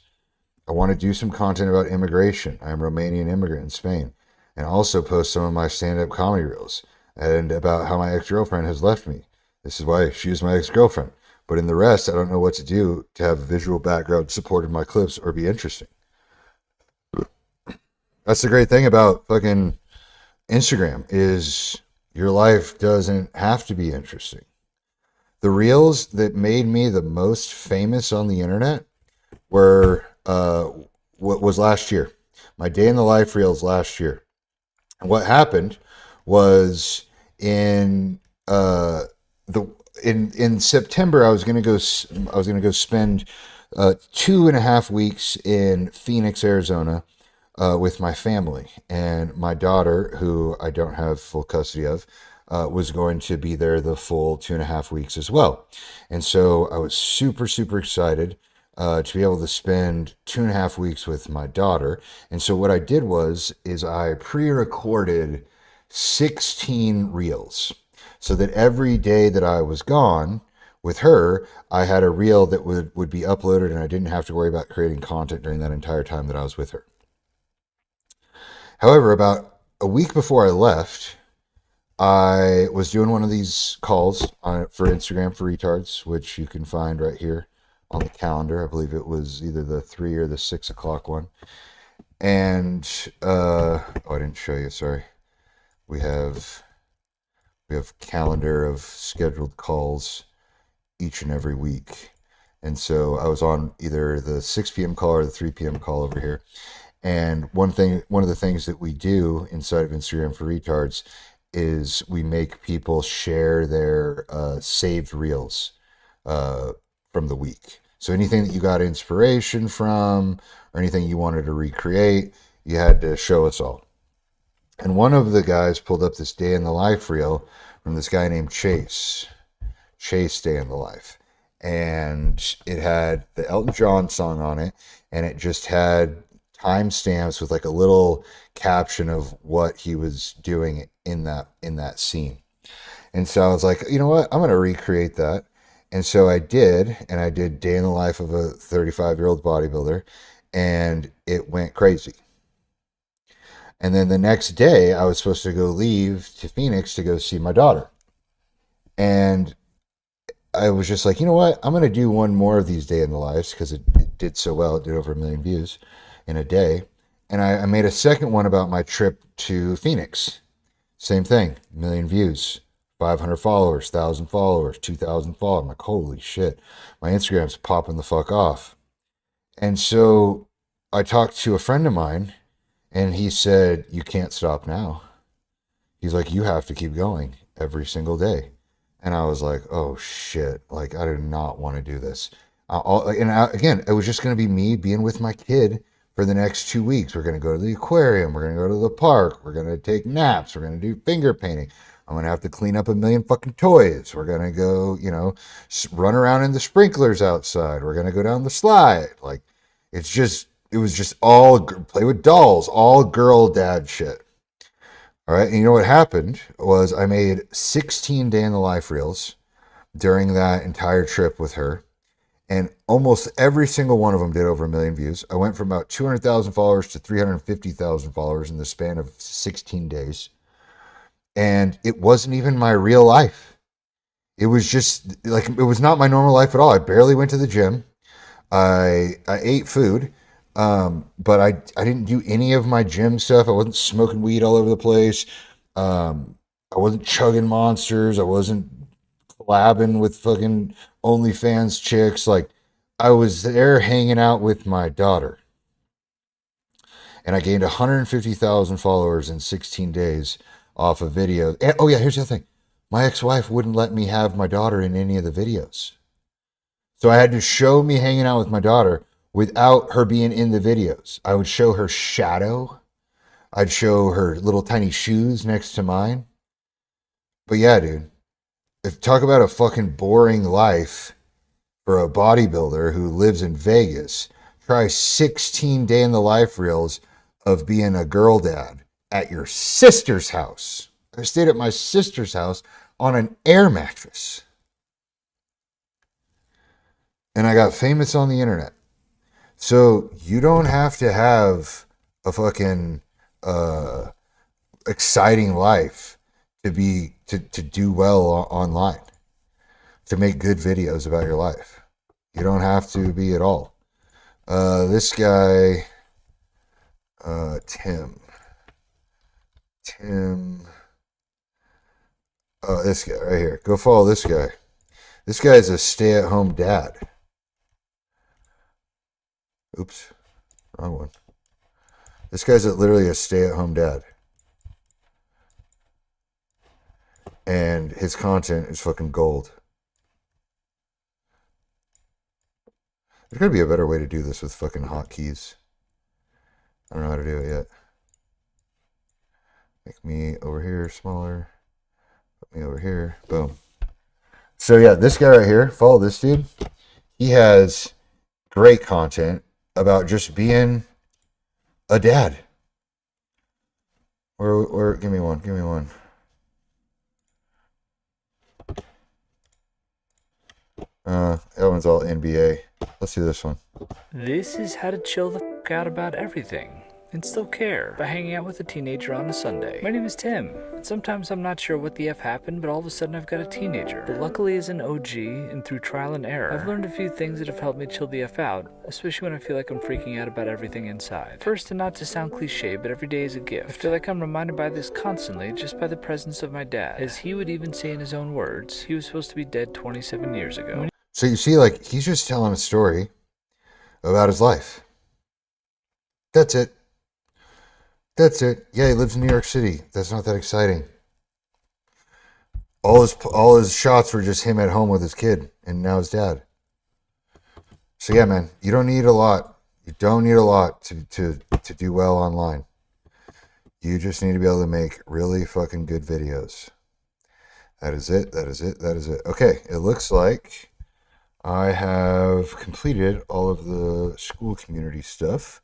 I want to do some content about immigration. I am a Romanian immigrant in Spain. And also post some of my stand-up comedy reels and about how my ex-girlfriend has left me. This is why she is my ex-girlfriend. But in the rest, I don't know what to do to have a visual background support in my clips or be interesting. That's the great thing about fucking Instagram is your life doesn't have to be interesting. The reels that made me the most famous on the internet were what was last year. My day in the life reels last year. And what happened was the in September I was gonna go spend 2.5 weeks in Phoenix, Arizona, with my family, and my daughter, who I don't have full custody of, was going to be there the full 2.5 weeks as well. And so I was super, super excited to be able to spend 2.5 weeks with my daughter. And so what I did is I pre-recorded 16 reels so that every day that I was gone with her, I had a reel that would be uploaded and I didn't have to worry about creating content during that entire time that I was with her. However, about a week before I left, I was doing one of these calls for Instagram for Retards, which you can find right here on the calendar. I believe it was either the 3 or the 6 o'clock one. And I didn't show you. Sorry. We have calendar of scheduled calls each and every week. And so I was on either the 6 p.m. call or the 3 p.m. call over here. And one of the things that we do inside of Instagram for Retards is we make people share their saved reels from the week. So anything that you got inspiration from or anything you wanted to recreate, you had to show us all. And one of the guys pulled up this day in the life reel from this guy named Chase Day in the Life. And it had the Elton John song on it, and it just had timestamps with like a little caption of what he was doing in that scene. And so I was like, you know what? I'm going to recreate that. And so I did, and I did Day in the Life of a 35-year-old bodybuilder, and it went crazy. And then the next day, I was supposed to go leave to Phoenix to go see my daughter. And I was just like, you know what? I'm going to do one more of these Day in the Lives because it did so well. It did over 1 million views in a day. And I made a second one about my trip to Phoenix. Same thing, 1 million views, 500 followers, 1,000 followers, 2,000 followers. I'm like, holy shit, my Instagram's popping the fuck off. And so I talked to a friend of mine, and he said, you can't stop now. He's like, you have to keep going every single day. And I was like, oh shit, like I do not want to do this. Again, it was just going to be me being with my kid for the next 2 weeks. We're going to go to the aquarium. We're going to go to the park. We're going to take naps. We're going to do finger painting. I'm going to have to clean up 1 million fucking toys. We're going to go, run around in the sprinklers outside. We're going to go down the slide. Like, it was just all play with dolls, all girl dad shit. All right. And you know what happened was I made 16 Day in the Life reels during that entire trip with her. And almost every single one of them did over 1 million views. I went from about 200,000 followers to 350,000 followers in the span of 16 days. And it wasn't even my real life. It was just like, it was not my normal life at all. I barely went to the gym. I ate food. But I didn't do any of my gym stuff. I wasn't smoking weed all over the place. I wasn't chugging monsters. I wasn't collabing with fucking OnlyFans chicks. Like, I was there hanging out with my daughter. And I gained 150,000 followers in 16 days off of videos. And, oh yeah, here's the other thing. My ex-wife wouldn't let me have my daughter in any of the videos. So I had to show me hanging out with my daughter without her being in the videos. I would show her shadow. I'd show her little tiny shoes next to mine. But yeah, dude, talk about a fucking boring life for a bodybuilder who lives in Vegas. Try 16 Day in the Life reels of being a girl dad at your sister's house. I stayed at my sister's house on an air mattress. and I got famous on the internet. So you don't have to have a fucking exciting life to do well online, to make good videos about your life. You don't have to be at all. This guy, Tim, this guy right here. Go follow this guy. This guy is a stay-at-home dad. Oops, wrong one. This guy's literally a stay-at-home dad. And his content is fucking gold. There's gotta be a better way to do this with fucking hotkeys. I don't know how to do it yet. Make me over here smaller. Put me over here. Boom. So yeah, this guy right here, follow this dude. He has great content about just being a dad. Or give me one. That one's all NBA. Let's do this one. This is how to chill the fuck out about everything and still care by hanging out with a teenager on a Sunday. My name is Tim, and sometimes I'm not sure what the F happened, but all of a sudden I've got a teenager. But luckily as an OG, and through trial and error, I've learned a few things that have helped me chill the F out, especially when I feel like I'm freaking out about everything inside. First, and not to sound cliche, but every day is a gift. I feel like I'm reminded by this constantly just by the presence of my dad. As he would even say in his own words, he was supposed to be dead 27 years ago. So you see, like, he's just telling a story about his life. That's it. Yeah, he lives in New York City. That's not that exciting. All his shots were just him at home with his kid, and now his dad. So yeah, man, you don't need a lot. You don't need a lot to do well online. You just need to be able to make really fucking good videos. That is it. Okay, it looks like I have completed all of the school community stuff.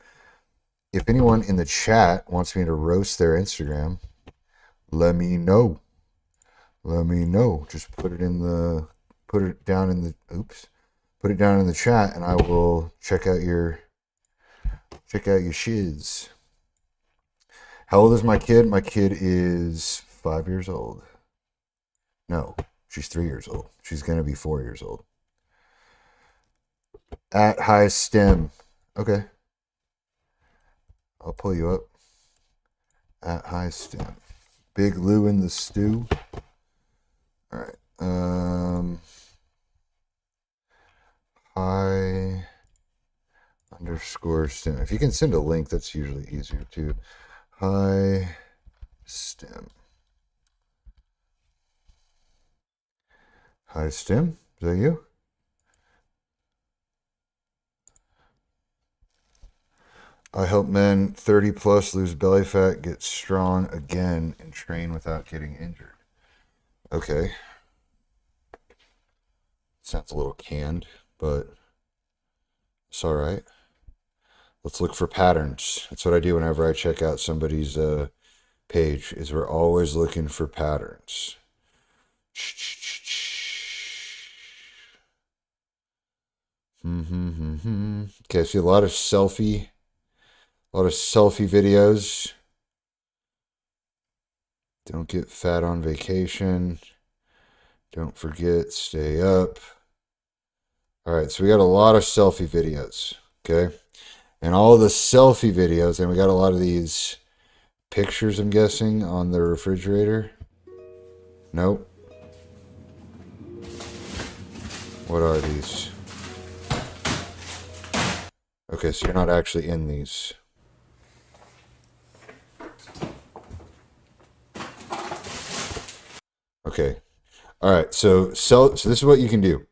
If anyone in the chat wants me to roast their Instagram, let me know. Just put it down in the chat, and I will check out your shiz. How old is my kid? My kid is 5 years old. No, she's 3 years old. She's gonna be 4 years old. At high stem. Okay. I'll pull you up. At high stem. Big Lou in the stew. All right. High _ stem. If you can send a link, that's usually easier too. High stem. High stem. Is that you? I help men 30 plus lose belly fat, get strong again, and train without getting injured. Okay. Sounds a little canned, but it's all right. Let's look for patterns. That's what I do whenever I check out somebody's page, is we're always looking for patterns. Okay, I see a lot of selfie videos. Don't get fat on vacation. Don't forget, stay up. All right, so we got a lot of selfie videos, okay? And all the selfie videos, and we got a lot of these pictures, I'm guessing, on the refrigerator. Nope. What are these? Okay, so you're not actually in these. Okay. All right. So this is what you can do.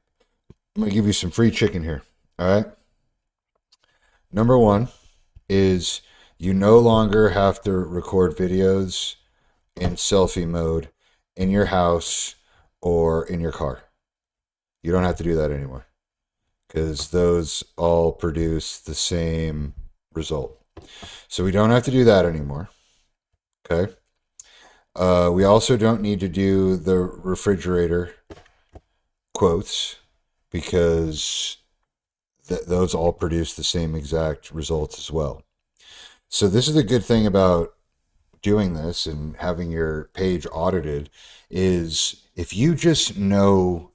I'm going to give you some free chicken here. All right. Number one is you no longer have to record videos in selfie mode in your house or in your car. You don't have to do that anymore, because those all produce the same result. So we don't have to do that anymore. Okay. We also don't need to do the refrigerator quotes, because those all produce the same exact results as well. So this is the good thing about doing this and having your page audited is if you just know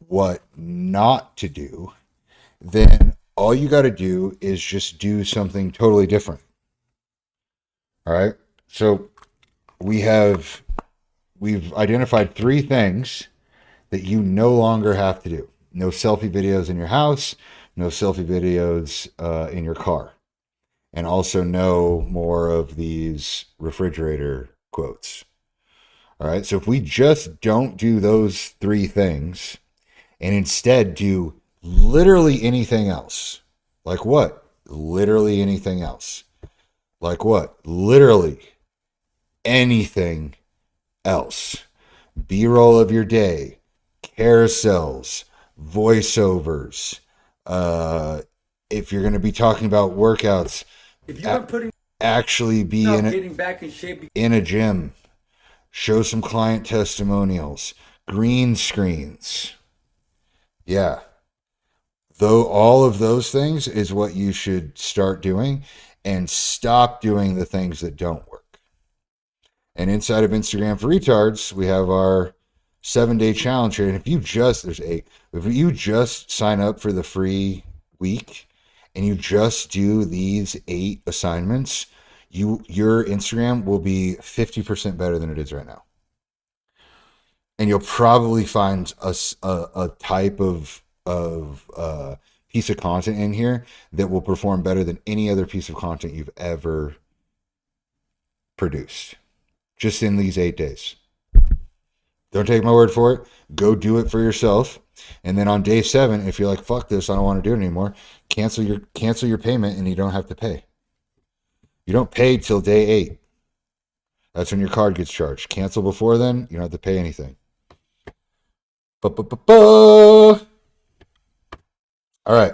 what not to do, then all you got to do is just do something totally different. All right. So we've identified 3 things that you no longer have to do. No selfie videos in your house, no selfie videos in your car, and also no more of these refrigerator quotes. All right. So if we just don't do those 3 things and instead do literally anything else, like what? Literally anything else. Like what? Literally anything else. B-roll of your day, carousels, voiceovers. If you're going to be talking about workouts, if you are putting actually be getting back in shape in a gym. Show some client testimonials, green screens. Yeah. Though all of those things is what you should start doing and stop doing the things that don't work. And inside of Instagram for Retards, we have our 7-day challenge here. And if you just, if you just sign up for the free week and you just do these 8 assignments, your Instagram will be 50% better than it is right now. And you'll probably find a type of piece of content in here that will perform better than any other piece of content you've ever produced. Just in these 8 days. Don't take my word for it. Go do it for yourself. And then on day 7, if you're like, fuck this, I don't want to do it anymore, cancel your payment and you don't have to pay. You don't pay till day 8. That's when your card gets charged. Cancel before then, you don't have to pay anything. All right.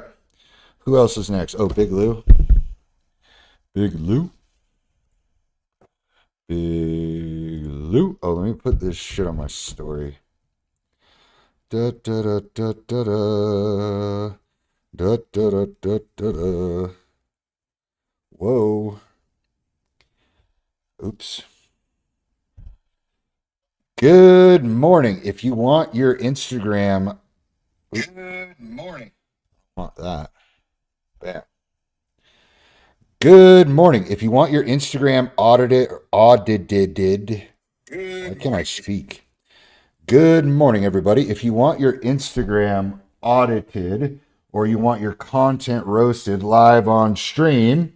Who else is next? Oh, Big Lou. Big Lou. Big Lou. Oh, let me put this shit on my story. Da da da da da da. Da da da da da da. Whoa. Oops. Good morning. If you want your Instagram. Good morning. Want that. Bam. Good morning. If you want your Instagram audited. Why can't I speak? Good morning, everybody. If you want your Instagram audited or you want your content roasted live on stream,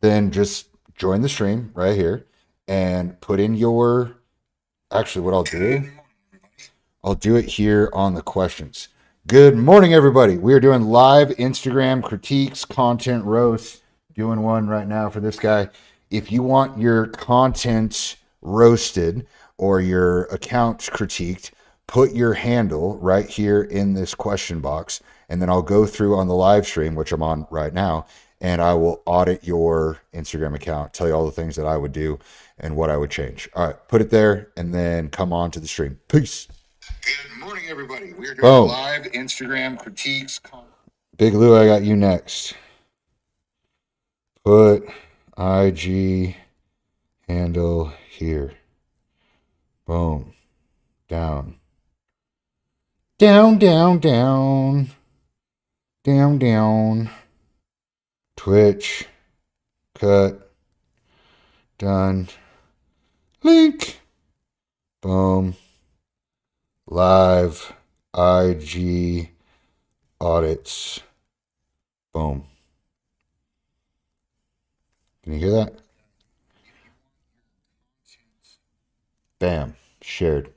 then just join the stream right here and put in your. Actually, what I'll do it here on the questions. Good morning, everybody. We are doing live Instagram critiques, content roasts. Doing one right now for this guy. If you want your content roasted or your account critiqued, put your handle right here in this question box, and then I'll go through on the live stream, which I'm on right now, and I will audit your Instagram account, tell you all the things that I would do and what I would change. All right, put it there, and then come on to the stream. Peace. Good morning, everybody. We're doing live Instagram critiques. Big Lou, I got you next. Put IG handle here. Boom. Down. Down, down, down. Down, down. Twitch. Cut. Done. Link. Boom. Live IG audits. Boom. Can you hear that? Bam. Shared.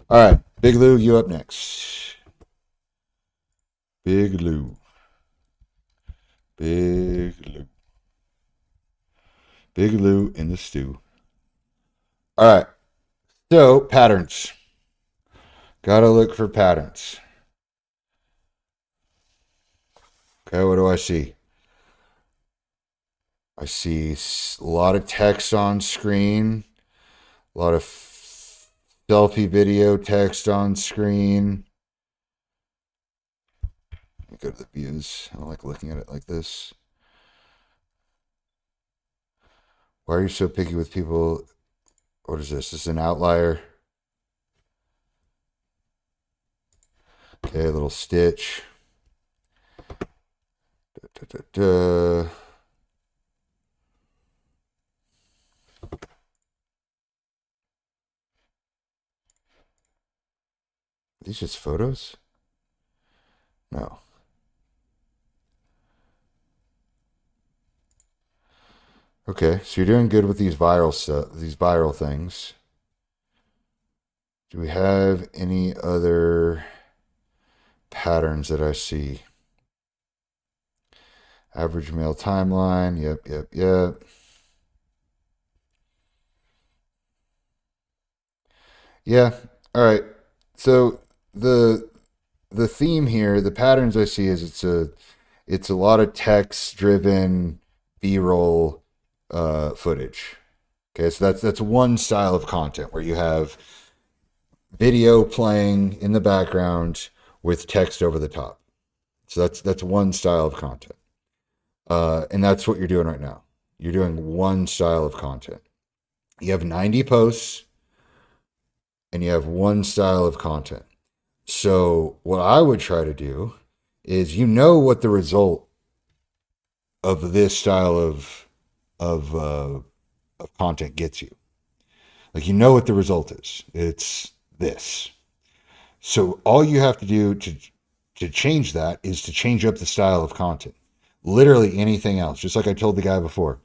All right. Big Lou, you up next. Big Lou. Big Lou. Big Lou in the stew. All right. So, patterns. Gotta look for patterns. Okay, what do I see? I see a lot of text on screen, a lot of selfie video text on screen. Let me go to the views. I don't like looking at it like this. Why are you so picky with people? What is this? This is an outlier. Okay, a little stitch. Da, da, da. These just photos? No. Okay, so you're doing good with these viral stuff, these viral things. Do we have any other patterns that I see? Average male timeline. Yep. Yeah. All right. So the theme here, the patterns I see is it's a lot of text driven B-roll footage. Okay, so that's one style of content where you have video playing in the background with text over the top. So that's one style of content. And that's what you're doing right now. You're doing one style of content. You have 90 posts and you have one style of content. So what I would try to do is what the result of this style of content gets you. Like what the result is. It's this. So all you have to do to change that is to change up the style of content. Literally anything else. Just like I told the guy before.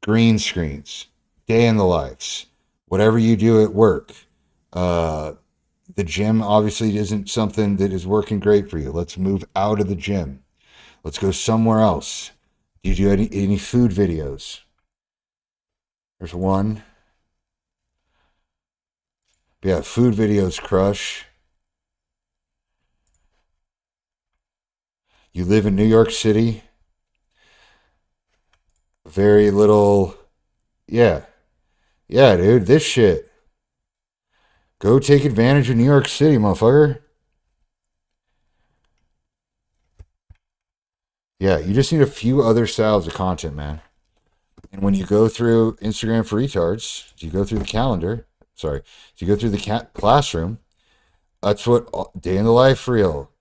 Green screens, day in the lives, whatever you do at work. The gym obviously isn't something that is working great for you. Let's move out of the gym. Let's go somewhere else. Do you do any food videos? There's one. Yeah, food videos crush. You live in New York City. Very little. Yeah. Yeah, dude, this shit. Go take advantage of New York City, motherfucker. Yeah, you just need a few other styles of content, man. And when you go through Instagram for retards, you go through the calendar. Sorry, you go through the classroom. That's what day in the life reel,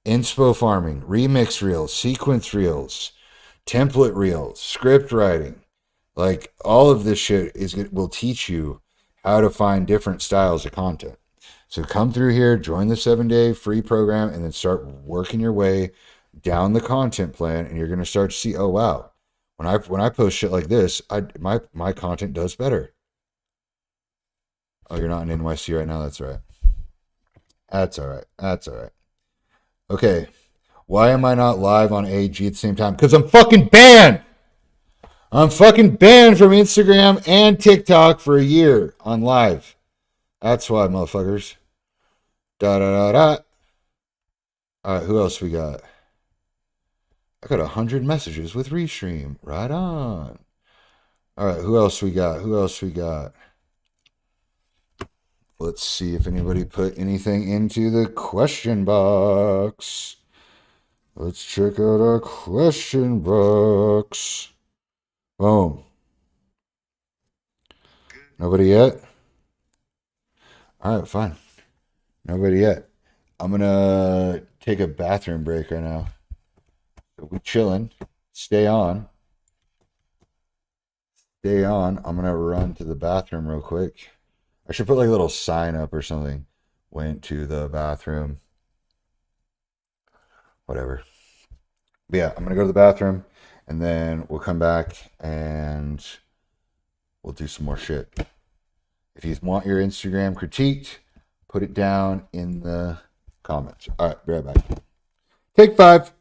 inspo farming, remix reels, sequence reels, template reels, script writing. Like all of this shit will teach you how to find different styles of content. So come through here, join the 7-day free program, and then start working your way down the content plan, and you're gonna start to see, oh wow, when I post shit like this, my content does better. Oh, you're not in NYC right now. That's all right. That's all right. That's all right. Okay. Why am I not live on AG at the same time? Because I'm fucking banned. I'm fucking banned from Instagram and TikTok for a year on live. That's why, motherfuckers. Da da da da. All right, who else we got? I got 100 messages with Restream. Right on. All right, who else we got? Who else we got? Let's see if anybody put anything into the question box. Let's check out our question box. Boom. Nobody yet? All right, fine. Nobody yet. I'm going to take a bathroom break right now. We're chilling. Stay on. Stay on. I'm going to run to the bathroom real quick. I should put like a little sign up or something. Went to the bathroom. Whatever. But yeah, I'm going to go to the bathroom and then we'll come back and we'll do some more shit. If you want your Instagram critiqued, put it down in the comments. All right, be right back. Take 5.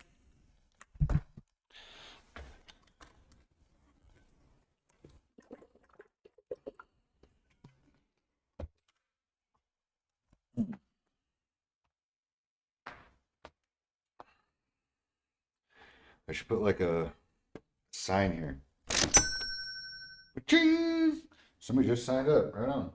I should put like a sign here. Ching! Somebody just signed up. Right on.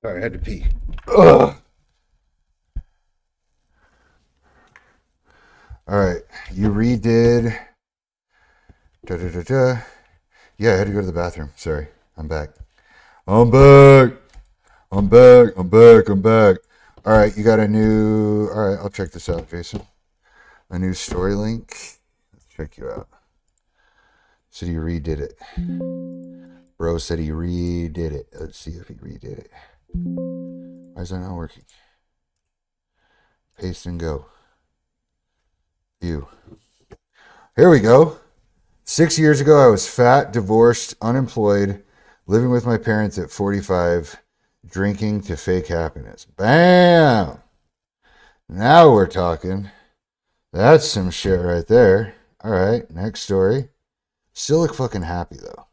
Sorry, I had to pee. Ugh. All right, you redid. Da, da, da, da. Yeah, I had to go to the bathroom. Sorry, I'm back. I'm back. I'm back. I'm back. I'm back. All right, you got a new. All right, I'll check this out, Jason. A new story link. Let's check you out. Said he redid it. Bro said he redid it. Let's see if he redid it. Why is that not working? Paste and go. View. Here we go. 6 years ago, I was fat, divorced, unemployed, living with my parents at 45, drinking to fake happiness. Bam! Now we're talking. That's some shit right there. All right, next story. Still look fucking happy, though.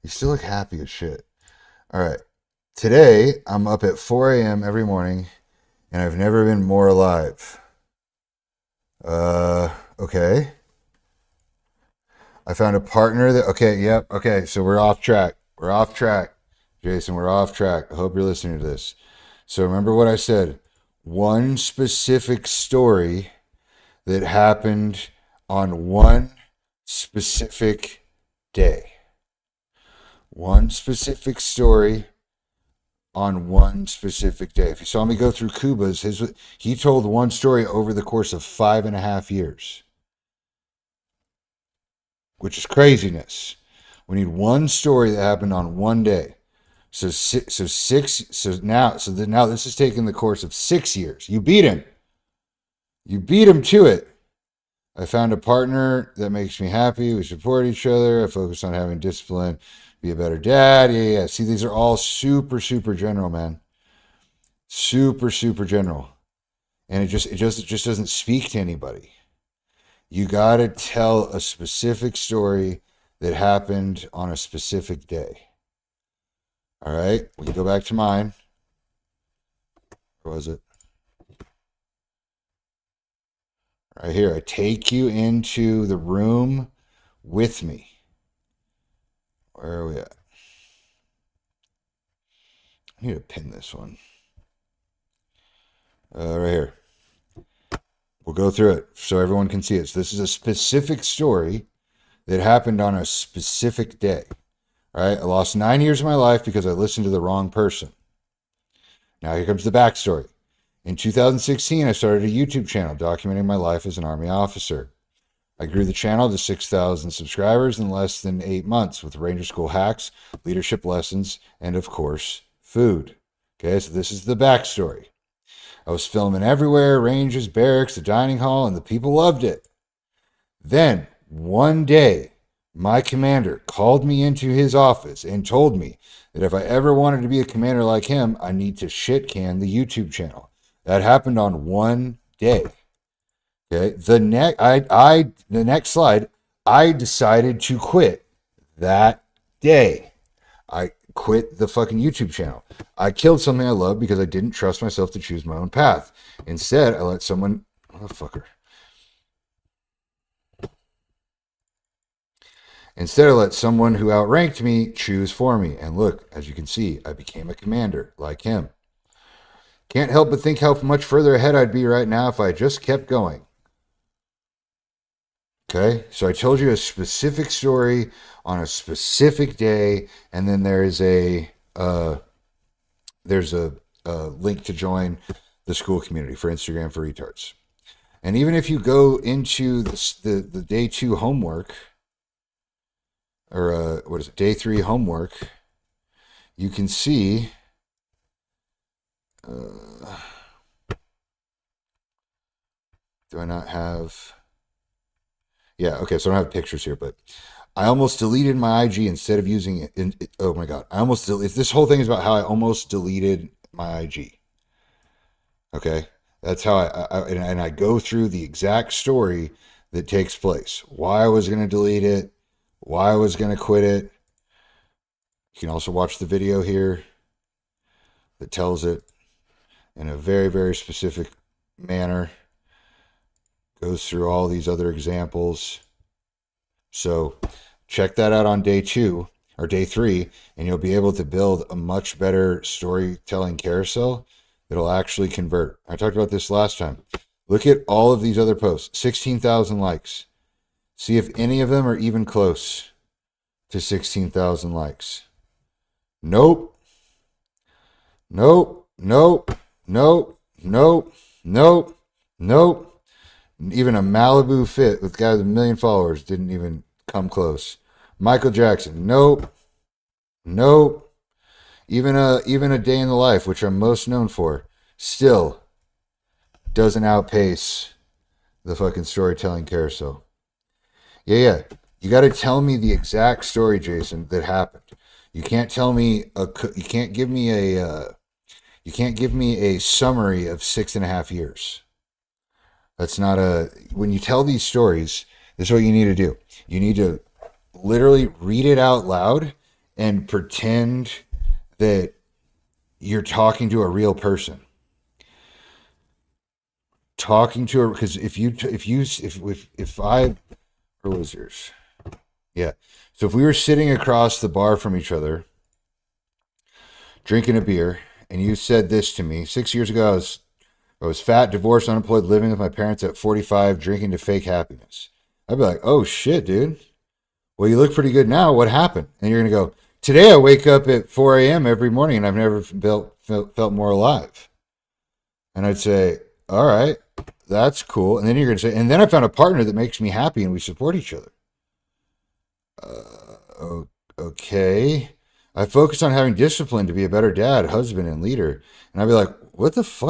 You still look happy as shit. All right. Today, I'm up at 4 a.m. every morning, and I've never been more alive. Okay. I found a partner that, okay, yep, okay, so we're off track. We're off track. Jason, we're off track. I hope you're listening to this. So remember what I said. One specific story that happened on one specific day. One specific story on one specific day. If you saw me go through Cuba's, he told one story over the course of 5.5 years, which is craziness. We need one story that happened on one day. So now this is taking the course of 6 years. You beat him. You beat him to it. I found a partner that makes me happy. We support each other. I focus on having discipline, be a better dad. Yeah. See, these are all super, super general, man. Super, super general. And it just doesn't speak to anybody. You got to tell a specific story that happened on a specific day. All right, we can go back to mine. Where was it? Right here. I take you into the room with me. Where are we at? I need to pin this one. Right here. We'll go through it so everyone can see it. So this is a specific story that happened on a specific day. All right, I lost 9 years of my life because I listened to the wrong person. Now here comes the backstory. In 2016, I started a YouTube channel documenting my life as an Army officer. I grew the channel to 6,000 subscribers in less than 8 months with Ranger School hacks, leadership lessons, and of course, food. Okay, so this is the backstory. I was filming everywhere, ranges, barracks, the dining hall, and the people loved it. Then, one day, my commander called me into his office and told me that if I ever wanted to be a commander like him, I need to shit can the YouTube channel. That happened on one day. Okay. The next slide, I decided to quit that day. I quit the fucking YouTube channel. I killed something I loved because I didn't trust myself to choose my own path. Instead, I let someone, motherfucker. Instead, I let someone who outranked me choose for me. And look, as you can see, I became a commander like him. Can't help but think how much further ahead I'd be right now if I just kept going. Okay, so I told you a specific story on a specific day, and then there's a link to join the school community for Instagram for retards. And even if you go into the day 2 homework, or what is it, day 3 homework, you can see do I not have, yeah, okay, so I don't have pictures here, but I almost deleted my IG instead of using it. Oh my God, this whole thing is about how I almost deleted my IG. Okay, that's how I go through the exact story that takes place. Why I was going to delete it, why I was going to quit it. You can also watch the video here that tells it in a very, very specific manner. Goes through all these other examples. So check that out on day 2. or day 3, and you'll be able to build a much better storytelling carousel that'll actually convert. I talked about this last time. Look at all of these other posts, 16,000 likes. See if any of them are even close to 16,000 likes. Nope. Nope. Nope. Nope. Nope. Nope. Nope. Even a Malibu Fit with guy with 1 million followers didn't even come close. Michael Jackson. Nope. Nope. Even a day in the life, which I'm most known for, still doesn't outpace the fucking storytelling carousel. Yeah. You got to tell me the exact story, Jason, that happened. You can't tell me you can't give me a summary of 6.5 years. That's not when you tell these stories, this is what you need to do. You need to literally read it out loud and pretend that you're talking to a real person. Because if I or losers. Yeah. So if we were sitting across the bar from each other, drinking a beer, and you said this to me 6 years ago, I was fat, divorced, unemployed, living with my parents at 45, drinking to fake happiness. I'd be like, oh shit, dude. Well, you look pretty good now. What happened? And you're going to go, today I wake up at 4 a.m. every morning and I've never felt more alive. And I'd say, all right, that's cool. And then you're going to say, and then I found a partner that makes me happy and we support each other. Okay. I focus on having discipline to be a better dad, husband, and leader. And I'd be like, what the fuck